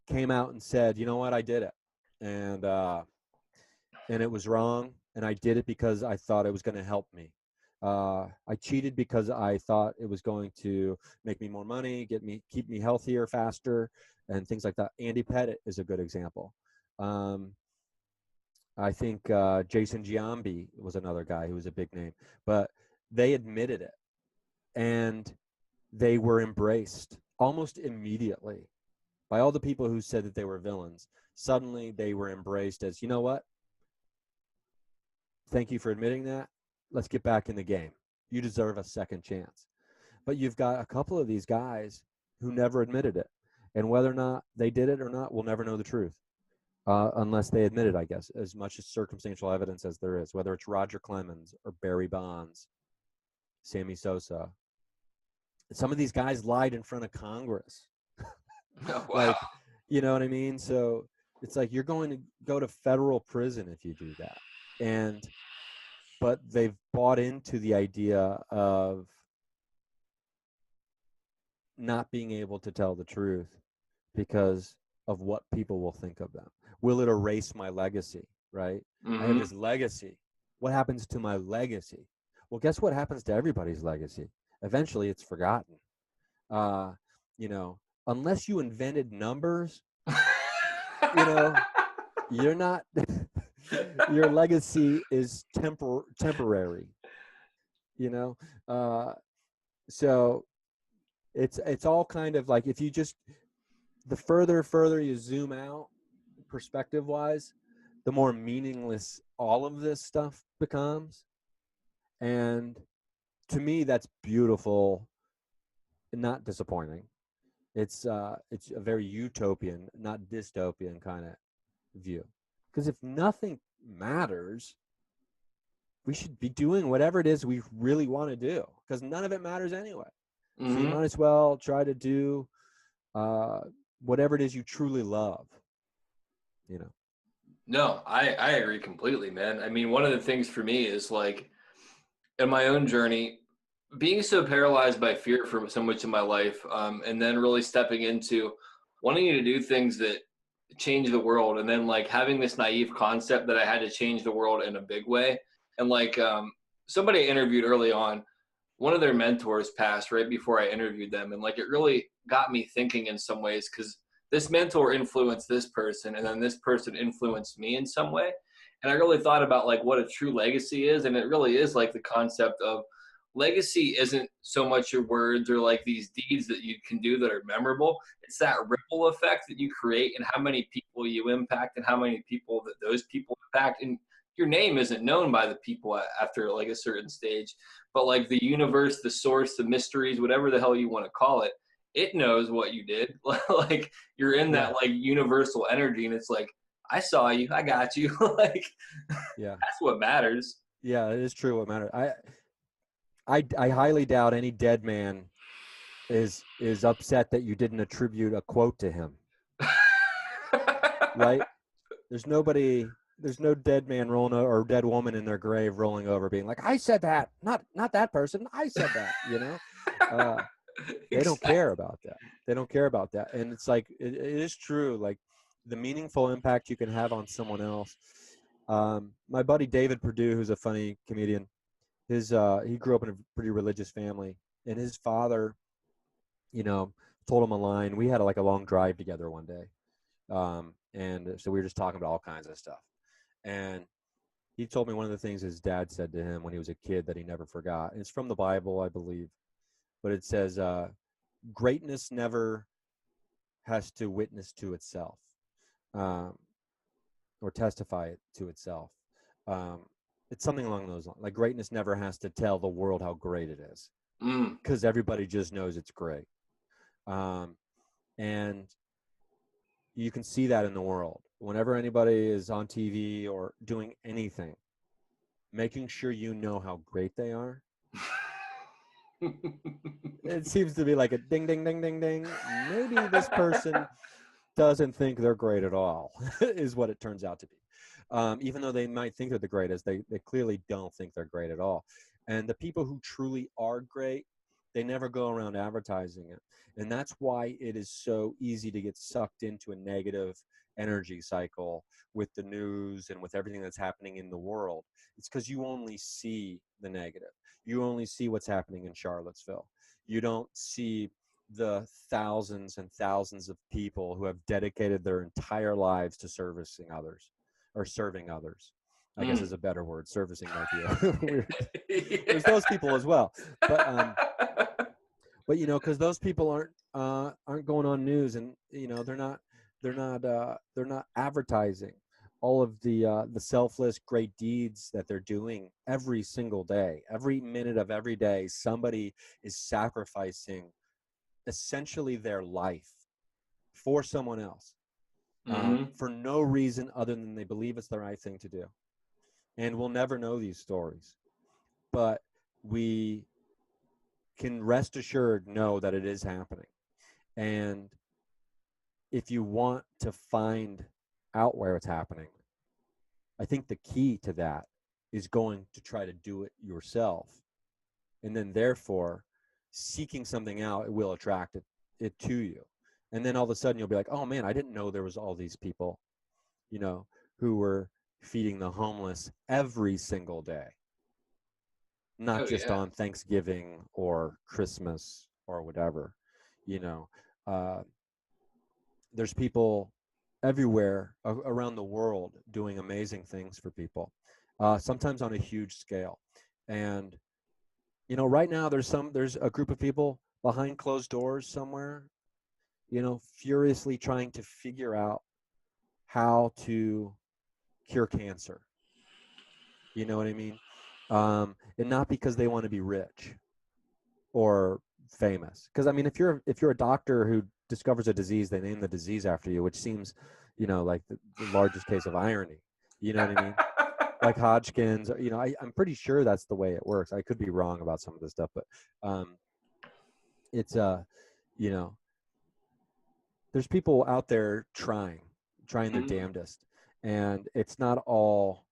came out and said, you know what, I did it. And and it was wrong, and I did it because I thought it was going to help me. I cheated because I thought it was going to make me more money, keep me healthier faster, and things like that. Andy Pettit is a good example. Um, I think Jason Giambi was another guy who was a big name, but they admitted it, and they were embraced almost immediately by all the people who said that they were villains. Suddenly, they were embraced as, you know what? Thank you for admitting that. Let's get back in the game. You deserve a second chance. But you've got a couple of these guys who never admitted it. And whether or not they did it or not, we'll never know the truth, unless they admit it, I guess, as much as circumstantial evidence as there is, whether it's Roger Clemens or Barry Bonds, Sammy Sosa. Some of these guys lied in front of Congress. Oh, wow. Like, you know what I mean? So it's like you're going to go to federal prison if you do that. But they've bought into the idea of not being able to tell the truth because of what people will think of them. Will it erase my legacy, right? I have this legacy. What happens to my legacy? Well, guess what happens to everybody's legacy? Eventually it's forgotten. You know, unless you invented numbers, you know, you're not, your legacy is temporary, you know? So it's all kind of like, if you just, the further you zoom out perspective wise, the more meaningless all of this stuff becomes. And to me, that's beautiful and not disappointing. It's a very utopian, not dystopian kind of view. Because if nothing matters, we should be doing whatever it is we really want to do, because none of it matters anyway. So you might as well try to do whatever it is you truly love, you know. No, I agree completely, man. I mean, one of the things for me is like, in my own journey, being so paralyzed by fear for so much of my life, and then really stepping into wanting to do things that change the world, and then like having this naive concept that I had to change the world in a big way. And like somebody I interviewed early on, one of their mentors passed right before I interviewed them, and like it really got me thinking in some ways, because this mentor influenced this person, and then this person influenced me in some way. And I really thought about like what a true legacy is, and it really is like the concept of legacy isn't so much your words or like these deeds that you can do that are memorable. It's that ripple effect that you create, and how many people you impact, and how many people that those people impact. And your name isn't known by the people after like a certain stage, but like the universe, the source, the mysteries, whatever the hell you want to call it, it knows what you did. Like you're in that like universal energy, and it's like, I saw you, I got you. Like, Yeah, that's what matters. yeah, it is true what matters. I highly doubt any dead man is upset that you didn't attribute a quote to him. Right? There's no dead man rolling over, or dead woman in their grave rolling over being like, I said that, not that person, I said that, you know. They don't care about that. They don't care about that. And it's like, it is true, like the meaningful impact you can have on someone else. My buddy David Perdue, who's a funny comedian, he grew up in a pretty religious family, and his father, you know, told him a line. We had like a long drive together one day, and so we were just talking about all kinds of stuff. And he told me one of the things his dad said to him when he was a kid that he never forgot. And it's from the Bible, I believe, but it says, "Greatness never has to witness to itself, or testify it to itself." It's something along those lines. Like greatness never has to tell the world how great it is, because everybody just knows it's great. And you can see that in the world. Whenever anybody is on TV or doing anything, making sure you know how great they are. It seems to be like a ding, ding, ding, ding, ding. Maybe this person doesn't think they're great at all, is what it turns out to be. Even though they might think they're the greatest, they clearly don't think they're great at all. And the people who truly are great, they never go around advertising it. And that's why it is so easy to get sucked into a negative energy cycle with the news and with everything that's happening in the world. It's because you only see the negative. You only see what's happening in Charlottesville. You don't see the thousands and thousands of people who have dedicated their entire lives to servicing others, or serving others, I guess is a better word. Servicing might be weird. There's those people as well, but you know, because those people aren't going on news, and you know, they're not advertising all of the selfless great deeds that they're doing every single day. Every minute of every day, somebody is sacrificing essentially their life for someone else, for no reason other than they believe it's the right thing to do. And we'll never know these stories, but we can rest assured know that it is happening. And if you want to find out where it's happening, I think the key to that is going to try to do it yourself. And then therefore, seeking something out, it will attract it to you. And then all of a sudden you'll be like, oh man, I didn't know there was all these people, you know, who were feeding the homeless every single day, not Oh just yeah. on Thanksgiving or Christmas or whatever, you know. There's people everywhere around the world doing amazing things for people, sometimes on a huge scale. And you know, right now there's a group of people behind closed doors somewhere, you know, furiously trying to figure out how to cure cancer. You know what I mean? And not because they want to be rich or famous. Because I mean, if you're a doctor who discovers a disease, they name the disease after you, which seems, you know, like the largest case of irony. You know what I mean? Like Hodgkin's, you know, I'm pretty sure that's the way it works. I could be wrong about some of this stuff, but it's you know, there's people out there trying their damnedest, and it's not all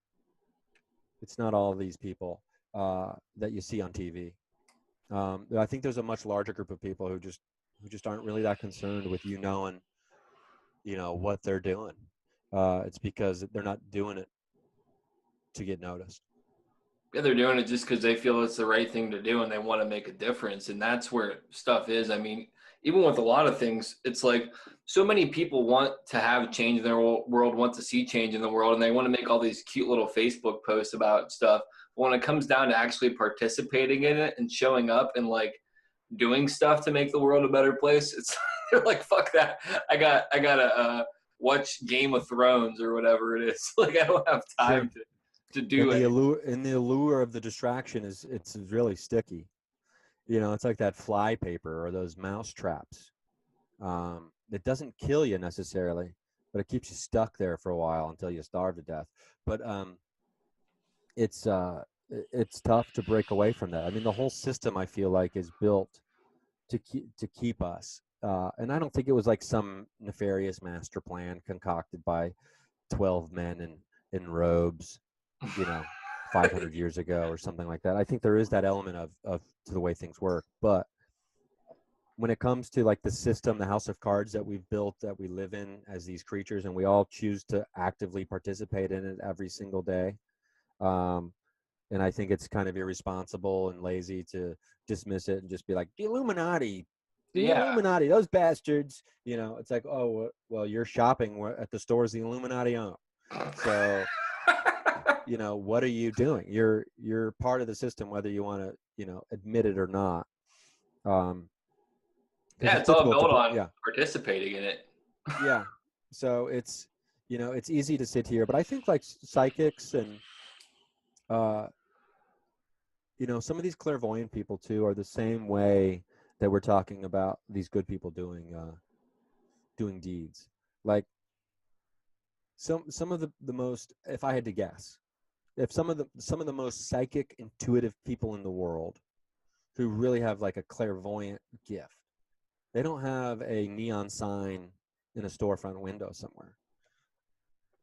these people that you see on TV. I think there's a much larger group of people who just aren't really that concerned with you knowing, you know, what they're doing. It's because they're not doing it to get noticed. Yeah, they're doing it just because they feel it's the right thing to do and they want to make a difference. And that's where stuff is. I mean, even with a lot of things, it's like so many people want to have change in their world, want to see change in the world, and they want to make all these cute little Facebook posts about stuff. But when it comes down to actually participating in it and showing up and like doing stuff to make the world a better place, it's they're like, fuck that. I gotta watch Game of Thrones or whatever it is. Like I don't have time to do it. And the allure of the distraction is it's really sticky. You know, it's like that fly paper or those mouse traps. It doesn't kill you necessarily, but it keeps you stuck there for a while until you starve to death. But it's tough to break away from that. I mean, the whole system I feel like is built to keep us. And I don't think it was like some nefarious master plan concocted by 12 men in robes, you know, 500 years ago or something like that. I think there is that element of to the way things work. But when it comes to like the system, the house of cards that we've built, that we live in as these creatures, and we all choose to actively participate in it every single day. And I think it's kind of irresponsible and lazy to dismiss it and just be like, the Illuminati, Yeah. those bastards. You know, it's like, oh, well, you're shopping at the stores the Illuminati own. So, you know, what are you doing? You're part of the system, whether you want to, you know, admit it or not. Yeah, It's it's all difficult built to, on yeah, participating in it. yeah. So it's, you know, it's easy to sit here, but I think like psychics and, you know, some of these clairvoyant people too are the same way that we're talking about these good people doing deeds. Like some of the most, if I had to guess, if some of the most psychic, intuitive people in the world who really have like a clairvoyant gift, they don't have a neon sign in a storefront window somewhere.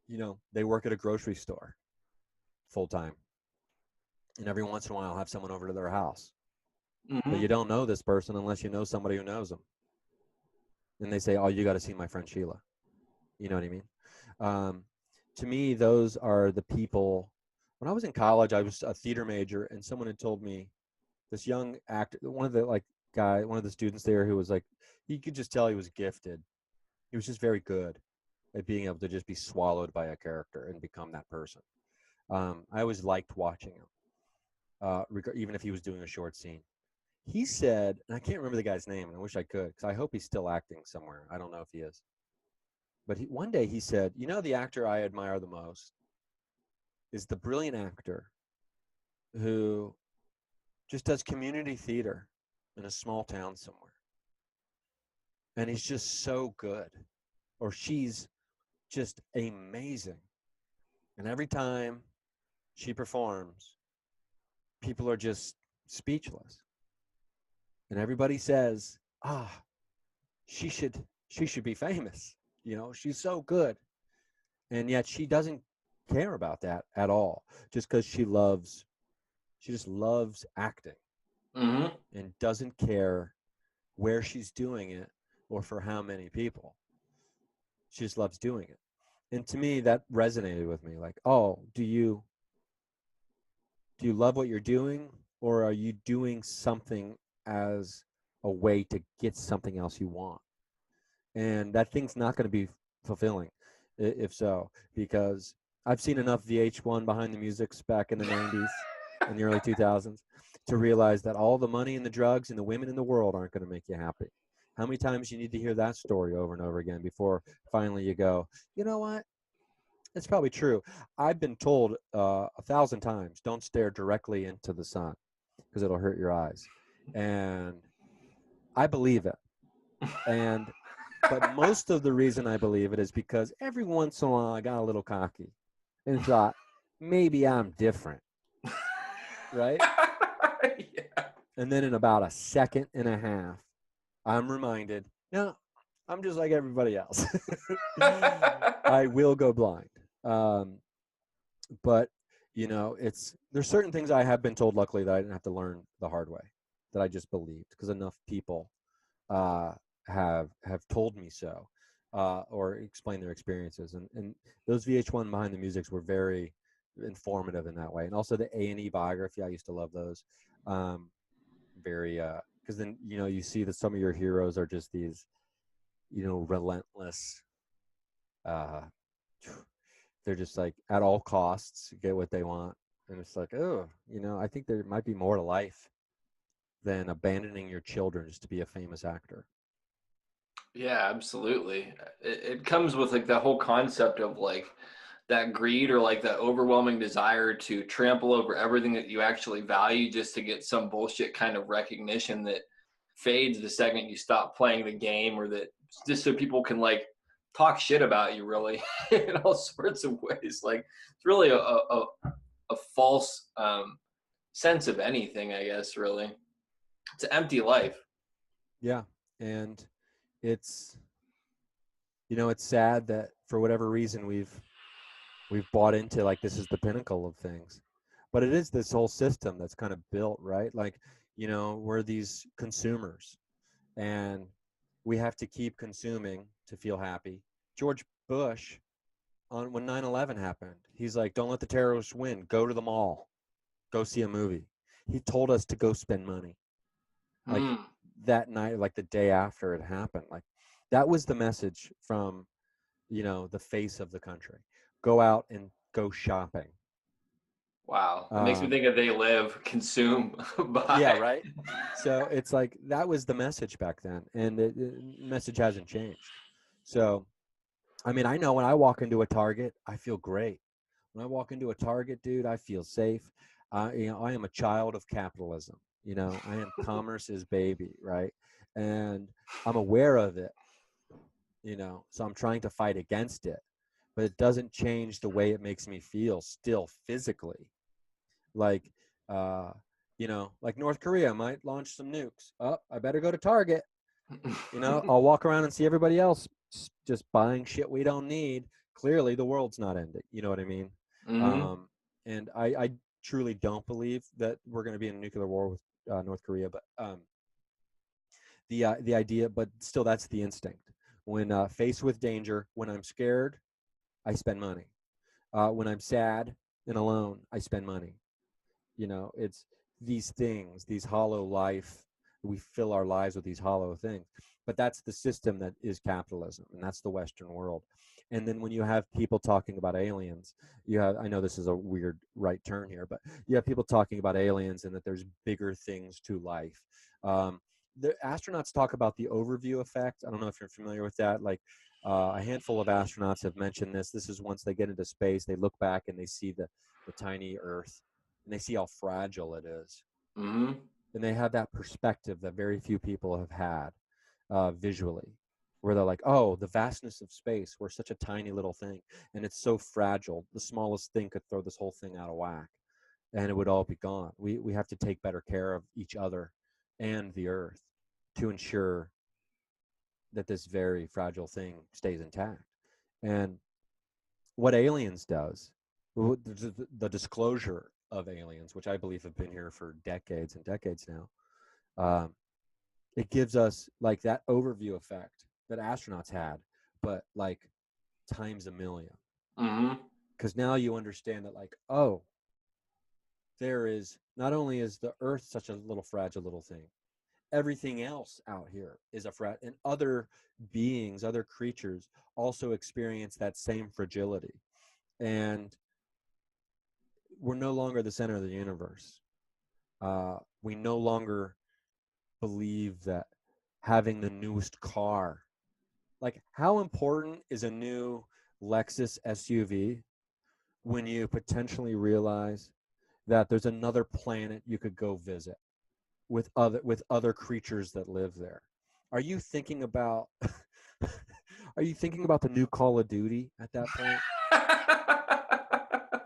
You know, they work at a grocery store full time, and every once in a while have someone over to their house. But you don't know this person unless you know somebody who knows them. And they say, oh, you got to see my friend Sheila. You know what I mean? To me, those are the people. When I was in college, I was a theater major, and someone had told me, this young actor, one of the students there who was like, you could just tell he was gifted. He was just very good at being able to just be swallowed by a character and become that person. I always liked watching him, even if he was doing a short scene. He said, and I can't remember the guy's name, and I wish I could, because I hope he's still acting somewhere. I don't know if he is. But one day he said, you know, the actor I admire the most is the brilliant actor who just does community theater in a small town somewhere. And he's just so good, or she's just amazing. And every time she performs, people are just speechless. And everybody says, she should be famous. You know, she's so good. And yet she doesn't care about that at all, just because she just loves acting, and doesn't care where she's doing it, or for how many people. She just loves doing it. And to me, that resonated with me. Like, oh, do you love what you're doing, or are you doing something as a way to get something else you want? And that thing's not going to be fulfilling, if so, because I've seen enough VH1 behind the musics back in the 90s and the early 2000s to realize that all the money and the drugs and the women in the world aren't going to make you happy. How many times you need to hear that story over and over again before finally you go, you know what? It's probably true. I've been told 1,000 times, don't stare directly into the sun because it'll hurt your eyes. And I believe it. And but most of the reason I believe it is because every once in a while I got a little cocky and thought, maybe I'm different. Right? Yeah. And then in about a second and a half, I'm reminded, no, I'm just like everybody else. I will go blind. But there's certain things I have been told, luckily, that I didn't have to learn the hard way, that I just believed because enough people have told me so, or explained their experiences, and those VH1 Behind the Musics were very informative in that way, and also the A&E biography. I used to love those. Very because then you see that some of your heroes are just these relentless. They're just like at all costs get what they want, and it's like, oh, I think there might be more to life than abandoning your children just to be a famous actor. Yeah, absolutely. It comes with like the whole concept of like that greed or like that overwhelming desire to trample over everything that you actually value just to get some bullshit kind of recognition that fades the second you stop playing the game, or that just so people can like talk shit about you really in all sorts of ways. Like it's really a false sense of anything, I guess, really. It's an empty life. Yeah. And it's it's sad that for whatever reason we've bought into like this is the pinnacle of things, but it is this whole system that's kind of built, right? Like we're these consumers and we have to keep consuming to feel happy. George Bush, when 9/11 happened, he's like, don't let the terrorists win, go to the mall, go see a movie. He told us to go spend money, like that night, like the day after it happened. Like that was the message from the face of the country. Go out and go shopping. Wow. It makes me think of they live, consume, buy. Yeah, right. So it's like that was the message back then, and the message hasn't changed. So, I mean, I know when I walk into a Target, I feel great. When I walk into a Target, dude, I feel safe. I am a child of capitalism. I am commerce's baby, right? And I'm aware of it. So I'm trying to fight against it, but it doesn't change the way it makes me feel still physically. Like, like North Korea might launch some nukes. Oh, I better go to Target. I'll walk around and see everybody else just buying shit we don't need. Clearly, the world's not ending. You know what I mean? Mm-hmm. And I truly don't believe that we're going to be in a nuclear war with North Korea, but the idea, but still, that's the instinct. When faced with danger, when I'm scared, I spend money. When I'm sad and alone, I spend money. It's these things, these hollow life. We fill our lives with these hollow things. But that's the system that is capitalism, and that's the Western world. And then when you have people talking about aliens, I know this is a weird right turn here, but you have people talking about aliens and that there's bigger things to life. The astronauts talk about the overview effect. I don't know if you're familiar with that. Like a handful of astronauts have mentioned this. This is once they get into space, they look back and they see the tiny Earth, and they see how fragile it is. Mm-hmm. And they have that perspective that very few people have had visually, where they're like, oh, the vastness of space, we're such a tiny little thing, and it's so fragile. The smallest thing could throw this whole thing out of whack, and it would all be gone. We have to take better care of each other and the Earth to ensure that this very fragile thing stays intact. And what Aliens does, the disclosure of aliens, which I believe have been here for decades and decades now, it gives us like that overview effect that astronauts had, but like times a million. Because now you understand that, like, oh, there is, not only is the Earth such a little fragile little thing, everything else out here is and other beings, other creatures also experience that same fragility. And we're no longer the center of the universe. We no longer believe that having the newest car, like, how important is a new Lexus SUV when you potentially realize that there's another planet you could go visit with other creatures that live there? Are you thinking about the new Call of Duty at that point?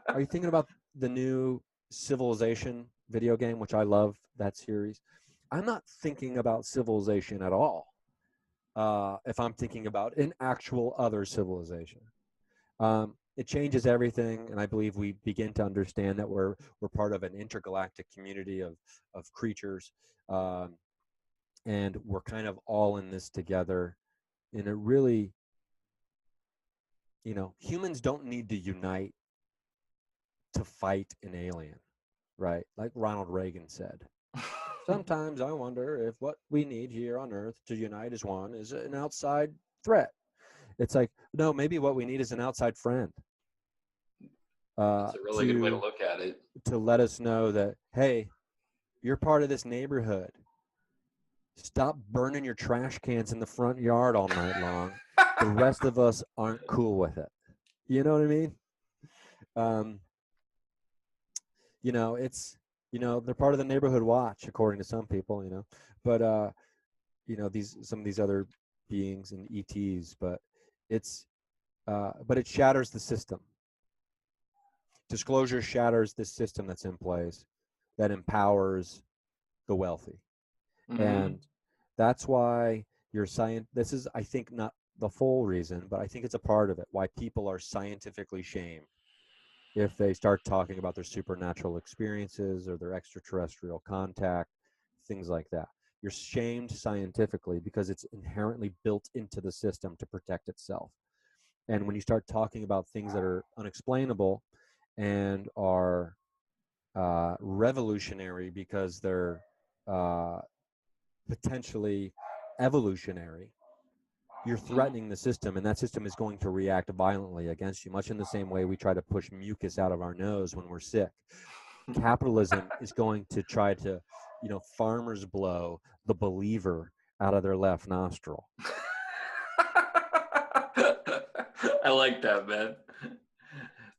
Are you thinking about the new Civilization video game, which I love that series? I'm not thinking about Civilization at all. If I'm thinking about an actual other civilization, it changes everything, and I believe we begin to understand that we're part of an intergalactic community of creatures, and we're kind of all in this together. And it really, humans don't need to unite to fight an alien, right? Like Ronald Reagan said. Sometimes I wonder if what we need here on Earth to unite as one is an outside threat. It's like, no, maybe what we need is an outside friend. That's a really good way to look at it. To let us know that, hey, you're part of this neighborhood. Stop burning your trash cans in the front yard all night long. The rest of us aren't cool with it. You know what I mean? It's, they're part of the neighborhood watch, according to some people, but, some of these other beings and ETs, but it shatters the system. Disclosure shatters this system that's in place that empowers the wealthy. And that's why this is, I think, not the full reason, but I think it's a part of it, why people are scientifically shamed if they start talking about their supernatural experiences or their extraterrestrial contact, things like that. You're shamed scientifically because it's inherently built into the system to protect itself. And when you start talking about things that are unexplainable and are revolutionary because they're potentially evolutionary, you're threatening the system, and that system is going to react violently against you, much in the same way we try to push mucus out of our nose when we're sick. Capitalism is going to try to, farmers blow the believer out of their left nostril. I like that, man.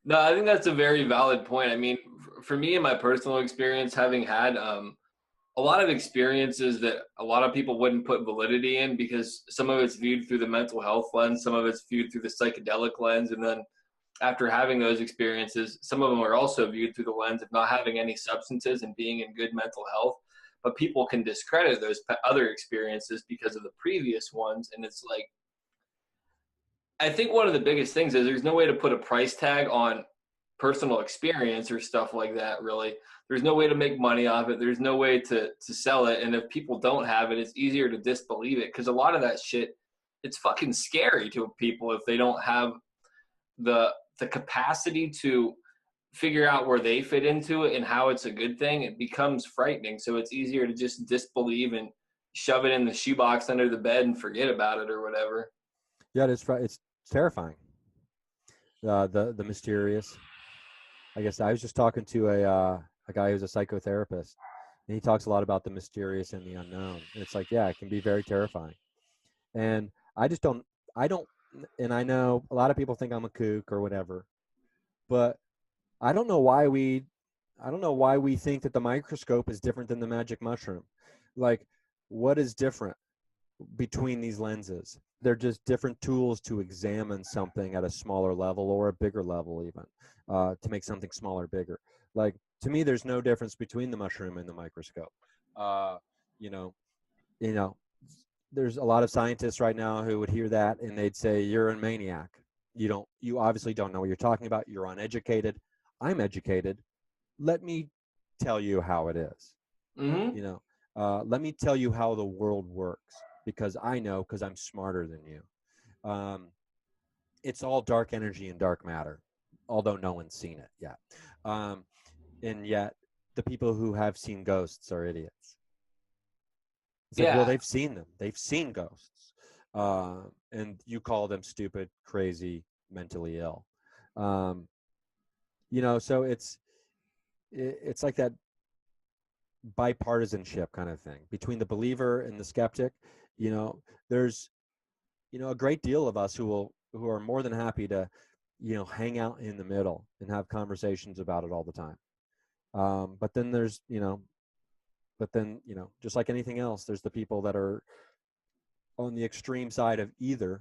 No, I think that's a very valid point. I mean, for me, in my personal experience, having had a lot of experiences that a lot of people wouldn't put validity in, because some of it's viewed through the mental health lens, some of it's viewed through the psychedelic lens, and then after having those experiences, some of them are also viewed through the lens of not having any substances and being in good mental health. But people can discredit those other experiences because of the previous ones, and it's like, I think one of the biggest things is there's no way to put a price tag on personal experience or stuff like that, really. There's no way to make money off it. There's no way to sell it. And if people don't have it, it's easier to disbelieve it, because a lot of that shit, it's fucking scary to people if they don't have the capacity to figure out where they fit into it and how it's a good thing. It becomes frightening. So it's easier to just disbelieve and shove it in the shoebox under the bed and forget about it or whatever. Yeah, it's terrifying. The mysterious. I guess I was just talking to a guy who's a psychotherapist, and he talks a lot about the mysterious and the unknown. And it's like, yeah, it can be very terrifying. And I don't, and I know a lot of people think I'm a kook or whatever, but I don't know why we think that the microscope is different than the magic mushroom. Like, what is different between these lenses? They're just different tools to examine something at a smaller level or a bigger level, even to make something smaller, bigger. Like, to me, there's no difference between the mushroom and the microscope. There's a lot of scientists right now who would hear that and they'd say, you're a maniac. You obviously don't know what you're talking about. You're uneducated. I'm educated. Let me tell you how it is. Let me tell you how the world works, because I know, because I'm smarter than you. It's all dark energy and dark matter, although no one's seen it yet. And yet the people who have seen ghosts are idiots. It's like, well, Yeah. they've seen them. They've seen ghosts. And you call them stupid, crazy, mentally ill. So it's like that bipartisanship kind of thing between the believer and the skeptic. There's a great deal of us who are more than happy to hang out in the middle and have conversations about it all the time. But then there's just like anything else, there's the people that are on the extreme side of either,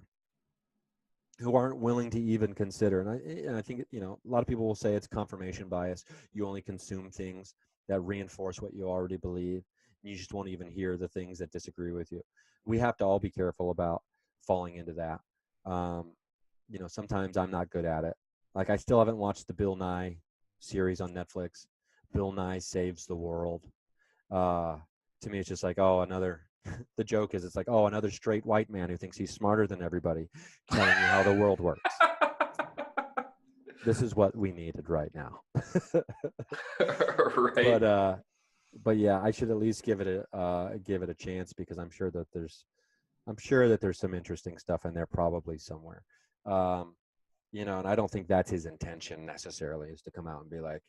who aren't willing to even consider. And I think a lot of people will say it's confirmation bias. You only consume things that reinforce what you already believe. You just won't even hear the things that disagree with you. We have to all be careful about falling into that. Sometimes I'm not good at it. Like, I still haven't watched the Bill Nye series on Netflix. Bill Nye Saves the World. To me, it's just like, another. The joke is, it's like, another straight white man who thinks he's smarter than everybody, telling you how the world works. This is what we needed right now. Right. But yeah, I should at least give it a chance, because I'm sure that there's some interesting stuff in there probably somewhere. And I don't think that's his intention necessarily, is to come out and be like,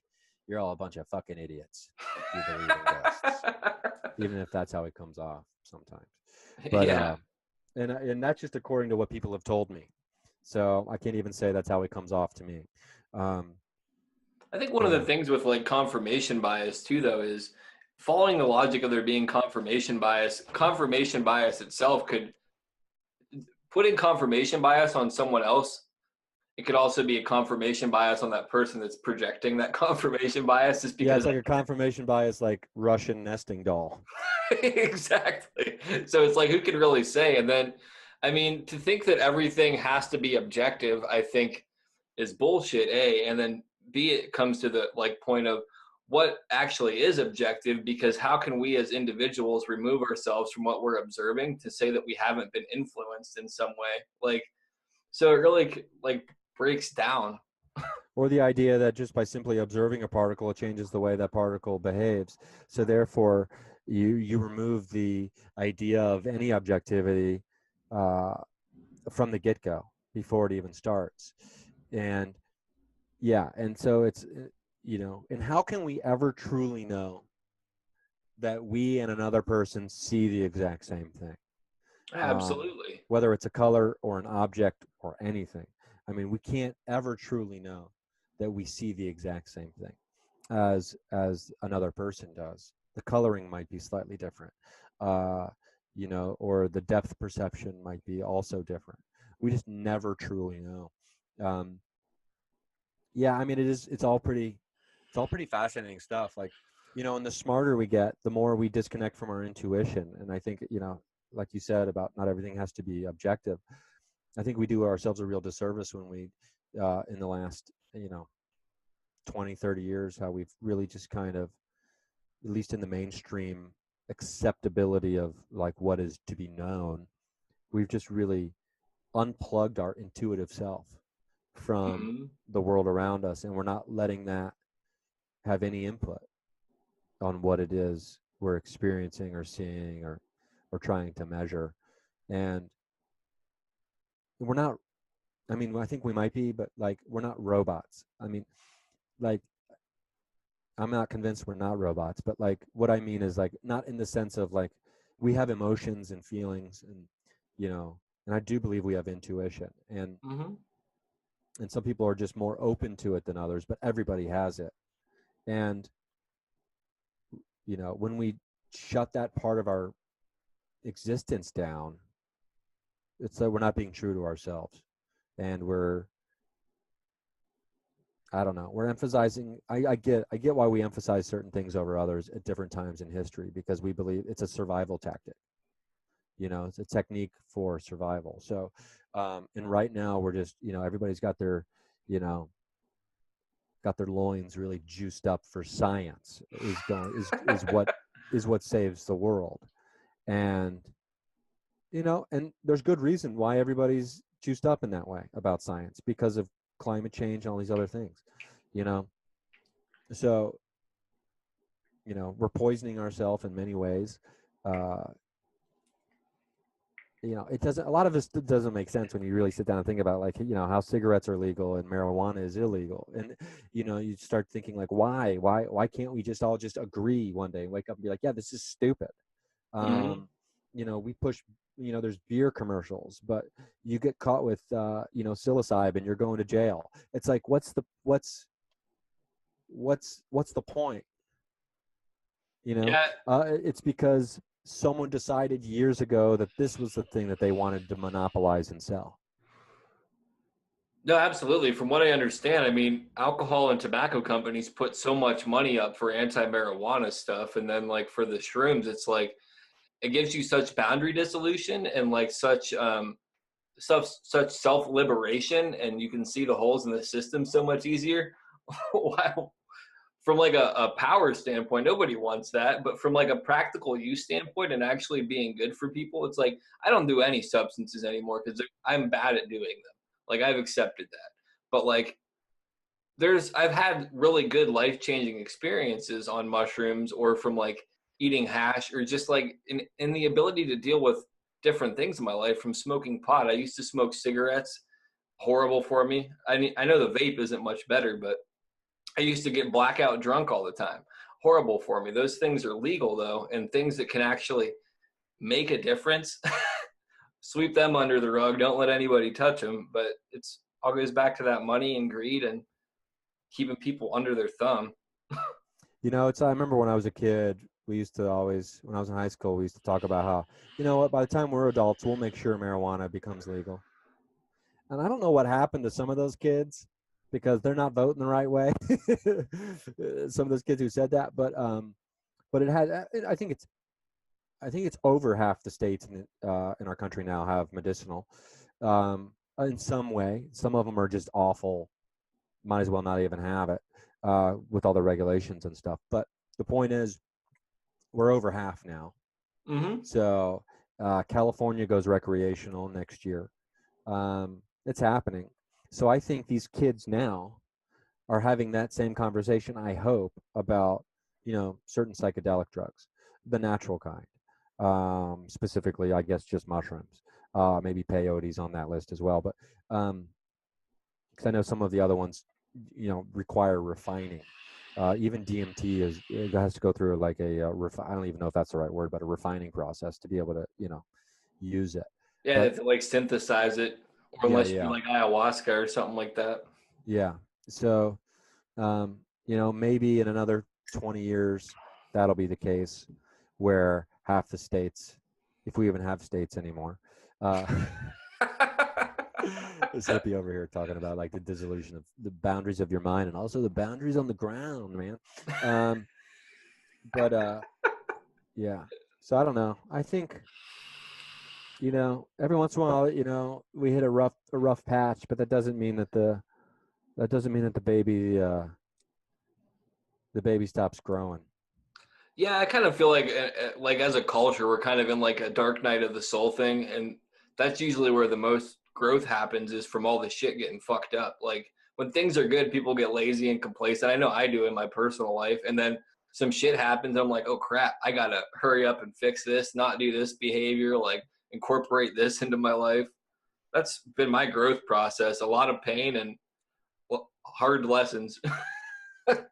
you're all a bunch of fucking idiots if you believe in ghosts. Even if that's how it comes off sometimes. But Yeah. And that's just according to what people have told me. So I can't even say that's how it comes off to me. I think one of the things with like confirmation bias too, though, is following the logic of there being confirmation bias. Confirmation bias itself could, putting confirmation bias on someone else, it could also be a confirmation bias on that person that's projecting that confirmation bias, just because. Yeah, it's like a confirmation bias, like Russian nesting doll. Exactly. So it's like, who can really say? And then, I mean, to think that everything has to be objective, I think, is bullshit, A. And then B, it comes to the like point of what actually is objective, because how can we as individuals remove ourselves from what we're observing to say that we haven't been influenced in some way? Like, so it really like breaks down. Or the idea that just by simply observing a particle, it changes the way that particle behaves. So therefore, you remove the idea of any objectivity from the get-go before it even starts. And yeah, and so it's, and how can we ever truly know that we and another person see the exact same thing? Absolutely. Whether it's a color or an object or anything. I mean, we can't ever truly know that we see the exact same thing as another person does. The coloring might be slightly different, or the depth perception might be also different. We just never truly know. Yeah, I mean, it's all pretty fascinating stuff. Like, and the smarter we get, the more we disconnect from our intuition. And I think, like you said about not everything has to be objective. I think we do ourselves a real disservice when we, in the last, 20, 30 years, how we've really just kind of, at least in the mainstream acceptability of like what is to be known, we've just really unplugged our intuitive self from the world around us, and we're not letting that have any input on what it is we're experiencing or seeing or trying to measure. And we're not, I mean, I think we might be, but like, we're not robots. I mean, like, I'm not convinced we're not robots, but like, what I mean is like, not in the sense of like, we have emotions and feelings, and, and I do believe we have intuition, and some people are just more open to it than others, but everybody has it. And, when we shut that part of our existence down, it's like we're not being true to ourselves, and I don't know, we're emphasizing, I get why we emphasize certain things over others at different times in history, because we believe it's a survival tactic. It's a technique for survival. So, and right now we're just, everybody's got their, got their loins really juiced up for science is what is what saves the world. And, you know, and there's good reason why everybody's juiced up in that way about science, because of climate change and all these other things, you know. So, you know, we're poisoning ourselves in many ways. You know, it doesn't, a lot of this doesn't make sense when you really sit down and think about, like, you know, how cigarettes are legal and marijuana is illegal. And, you know, you start thinking, like, why can't we just all just agree one day and wake up and be like, yeah, this is stupid. You know, we push, you know, there's beer commercials, but you get caught with, you know, psilocybin and you're going to jail. It's like, what's the point? You know, Yeah. it's because someone decided years ago that this was the thing that they wanted to monopolize and sell. No, absolutely. From what I understand, I mean, alcohol and tobacco companies put so much money up for anti-marijuana stuff, and then like for the shrooms, it's like it gives you such boundary dissolution and like such such self-liberation, and you can see the holes in the system so much easier. Wow. From like a power standpoint, nobody wants that. But from like a practical use standpoint and actually being good for people, it's like I don't do any substances anymore because I'm bad at doing them. Like I've accepted that. But like I've had really good life-changing experiences on mushrooms or from like eating hash or just like in the ability to deal with different things in my life from smoking pot. I used to smoke cigarettes, horrible for me. I know the vape isn't much better, but I used to get blackout drunk all the time. Horrible for me. Those things are legal though, and things that can actually make a difference. Sweep them under the rug. Don't let anybody touch them. But it's all goes back to that money and greed and keeping people under their thumb. You know, I remember when I was a kid, we used to always, when I was in high school, we used to talk about how, you know what, by the time we're adults, we'll make sure marijuana becomes legal. And I don't know what happened to some of those kids, because they're not voting the right way. Some of those kids who said that, but it had. I think it's over half the states in our country now have medicinal, in some way. Some of them are just awful. Might as well not even have it, with all the regulations and stuff. But the point is, we're over half now. Mm-hmm. So California goes recreational next year. It's happening. So I think these kids now are having that same conversation, I hope, about, you know, certain psychedelic drugs, the natural kind, specifically, I guess, just mushrooms, maybe peyote's on that list as well. But because I know some of the other ones, you know, require refining. Even DMT it has to go through like I don't even know if that's the right word, but a refining process to be able to, you know, use it. Yeah, they have to like synthesize it, or unless you do like ayahuasca or something like that. Yeah. So, you know, maybe in another 20 years, that'll be the case, where half the states, if we even have states anymore, this hippie over here talking about like the dissolution of the boundaries of your mind and also the boundaries on the ground, man. Yeah. So I don't know. I think, you know, every once in a while, you know, we hit a rough patch, but that doesn't mean that the baby stops growing. Yeah, I kind of feel like as a culture, we're kind of in like a dark night of the soul thing, and that's usually where the most growth happens, is from all the shit getting fucked up. Like when things are good, people get lazy and complacent. I know I do in my personal life, and then some shit happens. I'm like, oh crap, I gotta hurry up and fix this, not do this behavior, like incorporate this into my life. That's been my growth process. A lot of pain and hard lessons.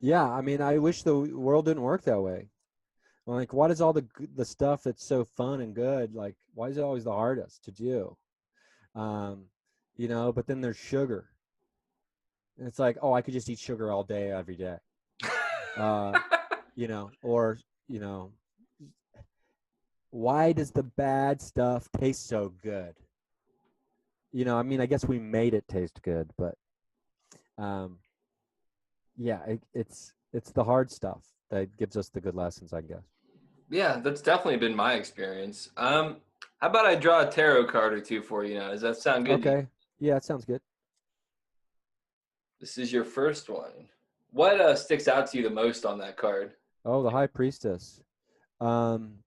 Yeah, I mean, I wish the world didn't work that way. Like, why does all the stuff that's so fun and good, like, why is it always the hardest to do? You know, but then there's sugar. And it's like, oh, I could just eat sugar all day, every day. You know, or, you know, why does the bad stuff taste so good? You know, I mean, I guess we made it taste good, but yeah, it's the hard stuff that gives us the good lessons, I guess. Yeah, that's definitely been my experience. How about I draw a tarot card or two for you now? Does that sound good? Okay. Yeah, it sounds good. This is your first one. What sticks out to you the most on that card? Oh, the High Priestess. Um,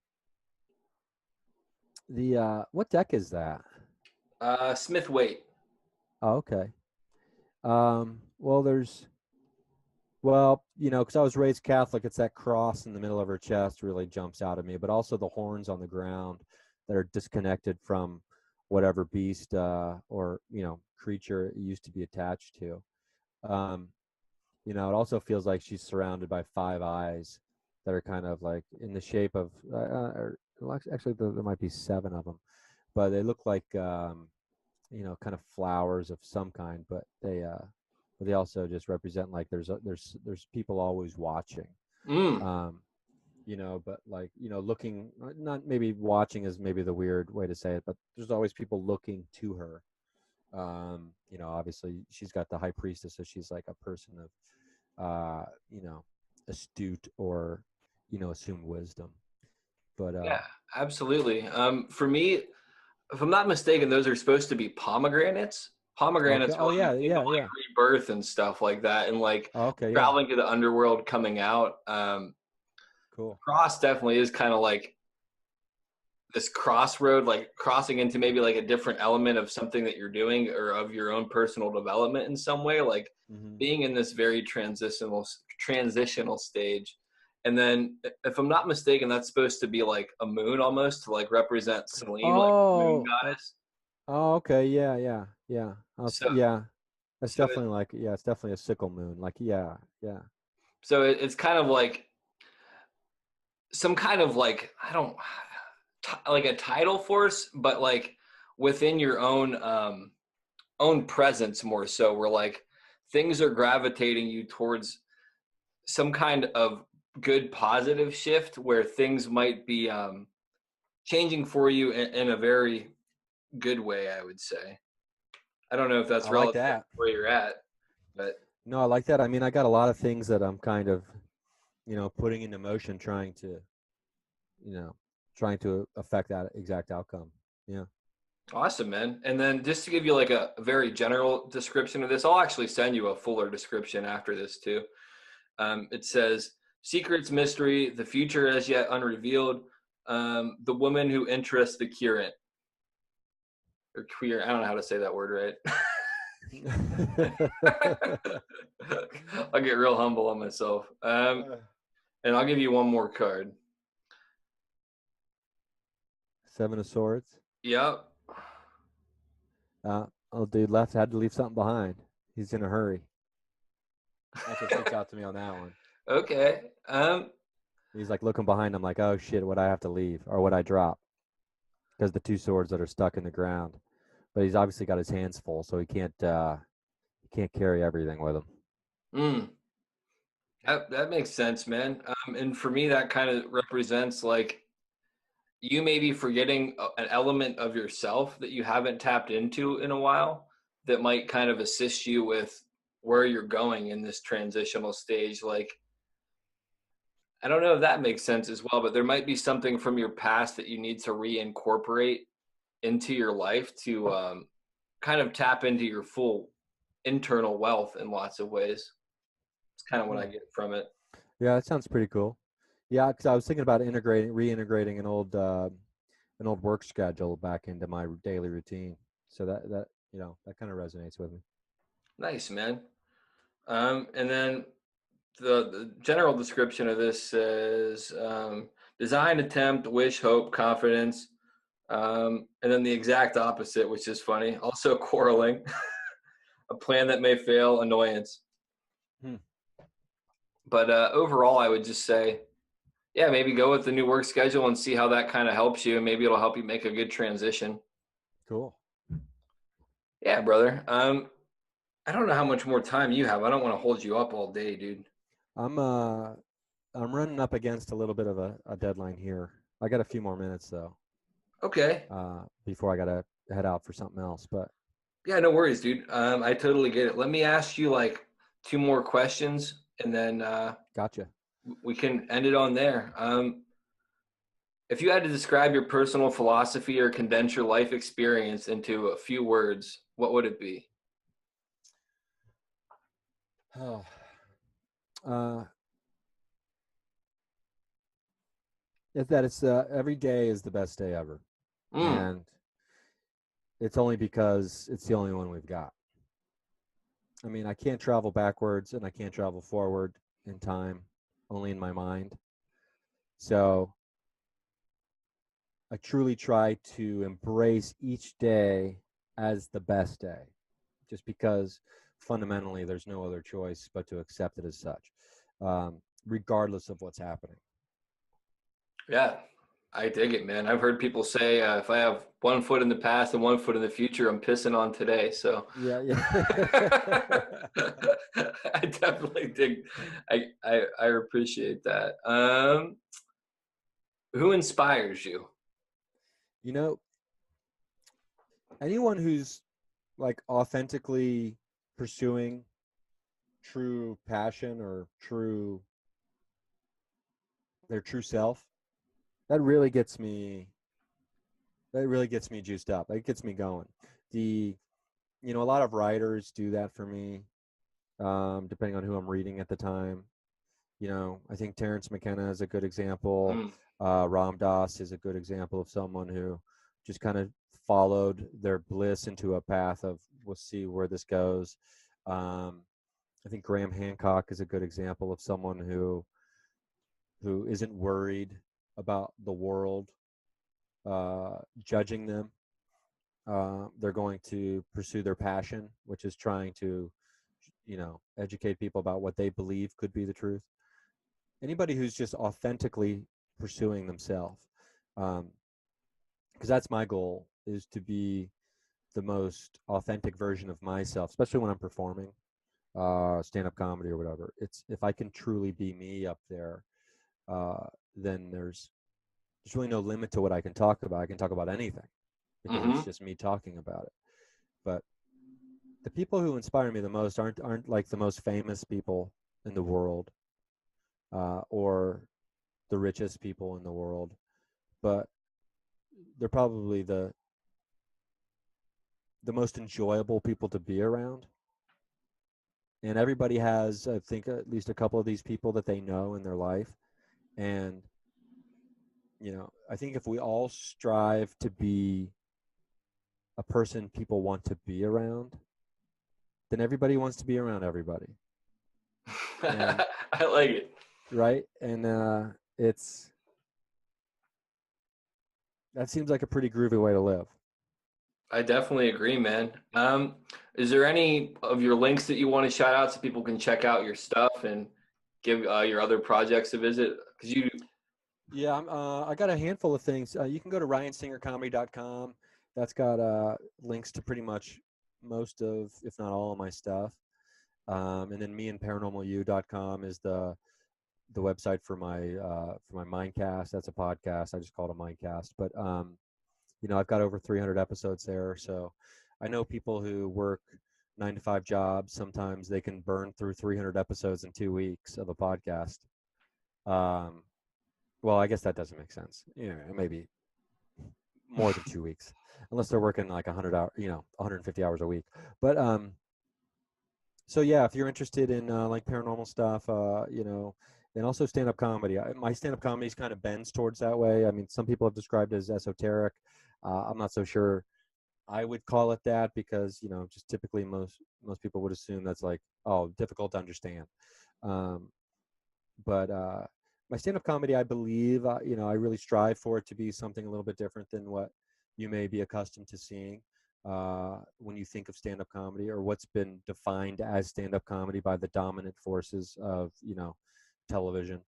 the what deck is that? Smith Waite. Oh, okay. Well, well, because I was raised Catholic, it's that cross in the middle of her chest really jumps out at me, but also the horns on the ground that are disconnected from whatever beast or creature it used to be attached to. Um, it also feels like she's surrounded by five eyes that are kind of like in the shape of, well, actually, there might be seven of them, but they look like kind of flowers of some kind, but they also just represent like there's people always watching. Mm. um but like looking, not maybe watching is maybe the weird way to say it, but there's always people looking to her. Obviously she's got the high priestess, so she's like a person of astute or assumed wisdom, but Yeah, absolutely. For me, if I'm not mistaken, those are supposed to be pomegranates. okay. Pomegranates are Oh, like yeah, a symbol yeah, of like yeah. rebirth and stuff like that, and like Okay, yeah, traveling to the underworld, coming out. cool. Cross definitely is kind of like this crossroad, like crossing into maybe like a different element of something that you're doing or of your own personal development in some way, like Hmm. being in this very transitional stage. And then if I'm not mistaken, that's supposed to be like a moon almost to like represent Selene, like the moon Oh, goddess. oh, okay. Yeah, yeah, yeah. So Yeah. That's so definitely like, yeah, it's definitely a sickle moon. Like, yeah, yeah. it's kind of like some kind of like I don't like a tidal force, but like within your own presence more so, where like things are gravitating you towards some kind of good positive shift where things might be changing for you in a very good way, I would say. I don't know if that's I like relative to that. where you're at, but No, I like that. I mean, I got a lot of things that I'm kind of, putting into motion, you know, trying to affect that exact outcome. Yeah. awesome, man. And then just to give you like a very general description of this, I'll actually send you a fuller description after this too. It says secrets, mystery, the future as yet unrevealed, the woman who interests the current or queer. I don't know how to say that word right. I'll get real humble on myself. And I'll give you one more card. Seven of Swords. Yep. Oh, dude, left had to leave something behind. He's in a hurry. That's what sticks out to me on that one. Okay. He's like looking behind him, like, oh shit, would I have to leave or would I drop? Because the two swords that are stuck in the ground. But he's obviously got his hands full, so he can't carry everything with him. mm, that makes sense, man. And for me, that kind of represents like you may be forgetting an element of yourself that you haven't tapped into in a while that might kind of assist you with where you're going in this transitional stage. Like, I don't know if that makes sense as well, but there might be something from your past that you need to reincorporate into your life to kind of tap into your full internal wealth in lots of ways. It's kind of what I Hmm. get from it. Yeah, that sounds pretty cool. Yeah, because I was thinking about reintegrating an old work schedule back into my daily routine. So that kind of resonates with me. Nice, man. And then the general description of this says design, attempt, wish, hope, confidence. And then the exact opposite, which is funny. Also quarreling, a plan that may fail, annoyance. Hmm. But overall, I would just say, yeah, maybe go with the new work schedule and see how that kind of helps you. Maybe it'll help you make a good transition. Cool. Yeah, brother. I don't know how much more time you have. I don't want to hold you up all day, dude. I'm uh I'm running up against a little bit of a deadline here. I got a few more minutes though, Okay. before I gotta head out for something else. But Yeah, no worries, dude. I totally get it. Let me ask you like two more questions, and then gotcha. we can end it on there. If you had to describe your personal philosophy or condense your life experience into a few words, what would it be? Oh, uh, is that it's every day is the best day ever, Mm. and it's only because it's the only one we've got. I mean, I can't travel backwards and I can't travel forward in time, only in my mind. So I truly try to embrace each day as the best day, just because fundamentally there's no other choice but to accept it as such, regardless of what's happening. Yeah, I dig it, man. I've heard people say if I have one foot in the past and one foot in the future, I'm pissing on today. So Yeah, yeah. I definitely dig. I appreciate that. Who inspires you? You know, anyone who's like authentically pursuing true passion or their true self, that really gets me juiced up. It gets me going. The a lot of writers do that for me, depending on who I'm reading at the time. I think Terrence McKenna is a good example. Mm, Ram Dass is a good example of someone who just kind of followed their bliss into a path of, we'll see where this goes. I think Graham Hancock is a good example of someone who isn't worried about the world judging them. They're going to pursue their passion, which is trying to, educate people about what they believe could be the truth. Anybody who's just authentically pursuing themselves, because that's my goal, is to be the most authentic version of myself, especially when I'm performing stand-up comedy or whatever. It's if I can truly be me up there, then there's really no limit to what I can talk about. I can talk about anything because it's hmm just me talking about it. But the people who inspire me the most aren't like the most famous people in the world, or the richest people in the world, but they're probably the most enjoyable people to be around. And everybody has, I think, at least a couple of these people that they know in their life. And I think if we all strive to be a person people want to be around, then everybody wants to be around everybody. And I like it. right, and it's that seems like a pretty groovy way to live. I definitely agree, man. Is there any of your links that you want to shout out so people can check out your stuff and give your other projects a visit? Because you, Yeah, I got a handful of things. You can go to ryansingercomedy.com. That's got links to pretty much most of, if not all of my stuff. And then meandparanormalu.com is the website for my Mindcast. That's a podcast. I just call it a Mindcast. But I've got over 300 episodes there. So I know people who work 9 to 5 jobs. Sometimes they can burn through 300 episodes in 2 weeks of a podcast. Well, I guess that doesn't make sense. Maybe more than 2 weeks, unless they're working like 100 hours, 150 hours a week. But so yeah, if you're interested in like paranormal stuff, and also stand-up comedy, my stand-up comedy kind of bends towards that way. I mean, some people have described it as esoteric. I'm not so sure I would call it that, because just typically most people would assume that's like, oh, difficult to understand. Um, but my stand-up comedy, I believe, I really strive for it to be something a little bit different than what you may be accustomed to seeing when you think of stand-up comedy, or what's been defined as stand-up comedy by the dominant forces of television.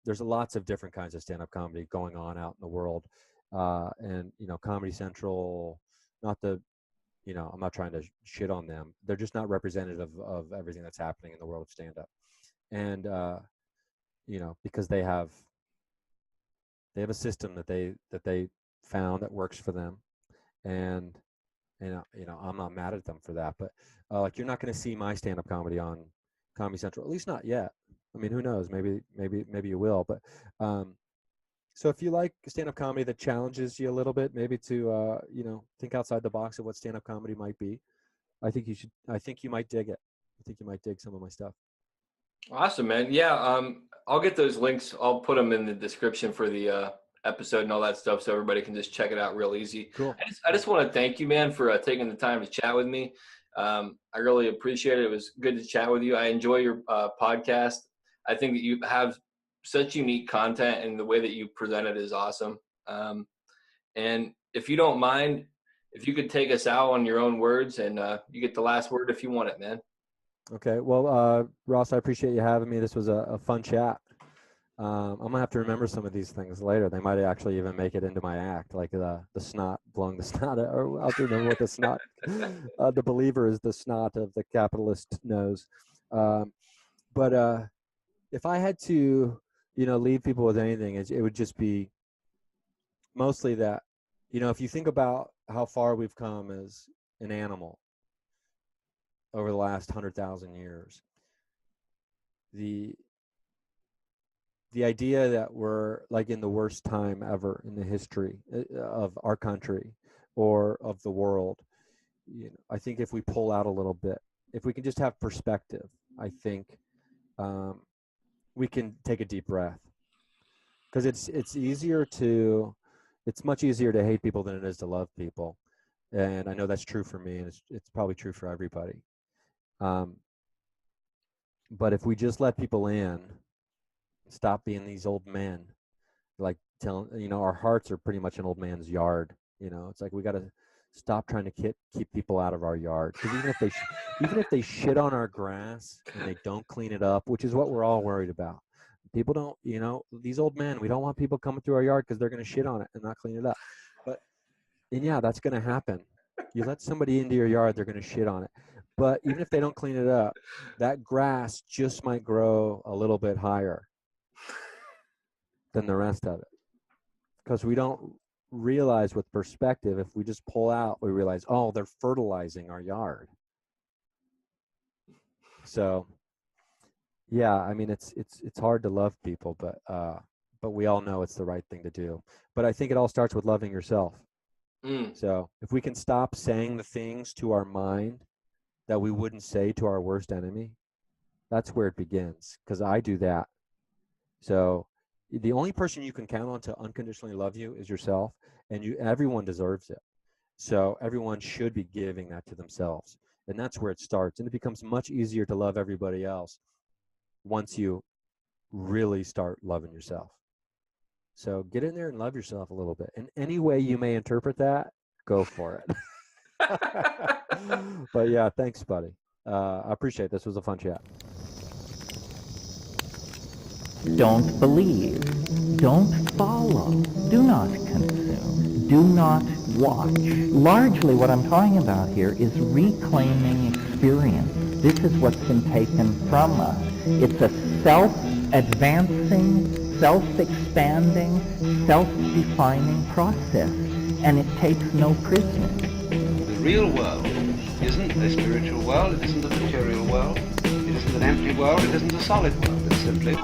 There's lots of different kinds of stand-up comedy going on out in the world, and Comedy Central, not the I'm not trying to shit on them. They're just not representative of everything that's happening in the world of stand-up. And because they have a system that they found that works for them. And I'm not mad at them for that. But like, you're not going to see my stand-up comedy on Comedy Central, at least not yet. I mean, who knows? Maybe you will. But so if you like stand-up comedy that challenges you a little bit, maybe to think outside the box of what stand-up comedy might be, I think you should. I think you might dig it. I think you might dig some of my stuff. Awesome, man. Yeah, I'll get those links. I'll put them in the description for the episode and all that stuff, so everybody can just check it out real easy. Cool. I just want to thank you, man, for taking the time to chat with me. I really appreciate it. It was good to chat with you. I enjoy your podcast. I think that you have such unique content, and the way that you present it is awesome. And if you don't mind, if you could take us out on your own words, and you get the last word if you want it, man. Okay. Well, Ross, I appreciate you having me. This was a fun chat. I'm gonna have to remember some of these things later. They might actually even make it into my act, like the snot, blowing the snot. Or I'll have to remember what the snot. The believer is the snot of the capitalist nose. But if I had to, leave people with anything, it would just be mostly that, if you think about how far we've come as an animal over the last 100,000 years, the idea that we're like in the worst time ever in the history of our country or of the world, I think if we pull out a little bit, if we can just have perspective, I think we can take a deep breath, because it's much easier to hate people than it is to love people. And I know that's true for me, and it's probably true for everybody. But if we just let people in, stop being these old men, like telling, our hearts are pretty much an old man's yard. It's like we got to stop trying to keep people out of our yard, because even if they shit on our grass and they don't clean it up, which is what we're all worried about. People don't, these old men, we don't want people coming through our yard because they're going to shit on it and not clean it up. And yeah, that's going to happen. You let somebody into your yard, they're going to shit on it. But even if they don't clean it up, that grass just might grow a little bit higher than the rest of it. Because we don't realize with perspective, if we just pull out, we realize, oh, they're fertilizing our yard. So, yeah, I mean, it's hard to love people, but we all know it's the right thing to do. But I think it all starts with loving yourself. So if we can stop saying the things to our mind that we wouldn't say to our worst enemy, that's where it begins, because I do that. So the only person you can count on to unconditionally love you is yourself, and everyone deserves it. So everyone should be giving that to themselves, and that's where it starts. And it becomes much easier to love everybody else once you really start loving yourself. So get in there and love yourself a little bit. And any way you may interpret that, go for it. But yeah, thanks, buddy. I appreciate it. This was a fun chat. Don't believe. Don't follow. Do not consume. Do not watch. Largely what I'm talking about here is reclaiming experience. This is what's been taken from us. It's a self-advancing, self-expanding, self-defining process, and it takes no prisoners. The real world isn't a spiritual world, it isn't a material world, it isn't an empty world, it isn't a solid world. It's simply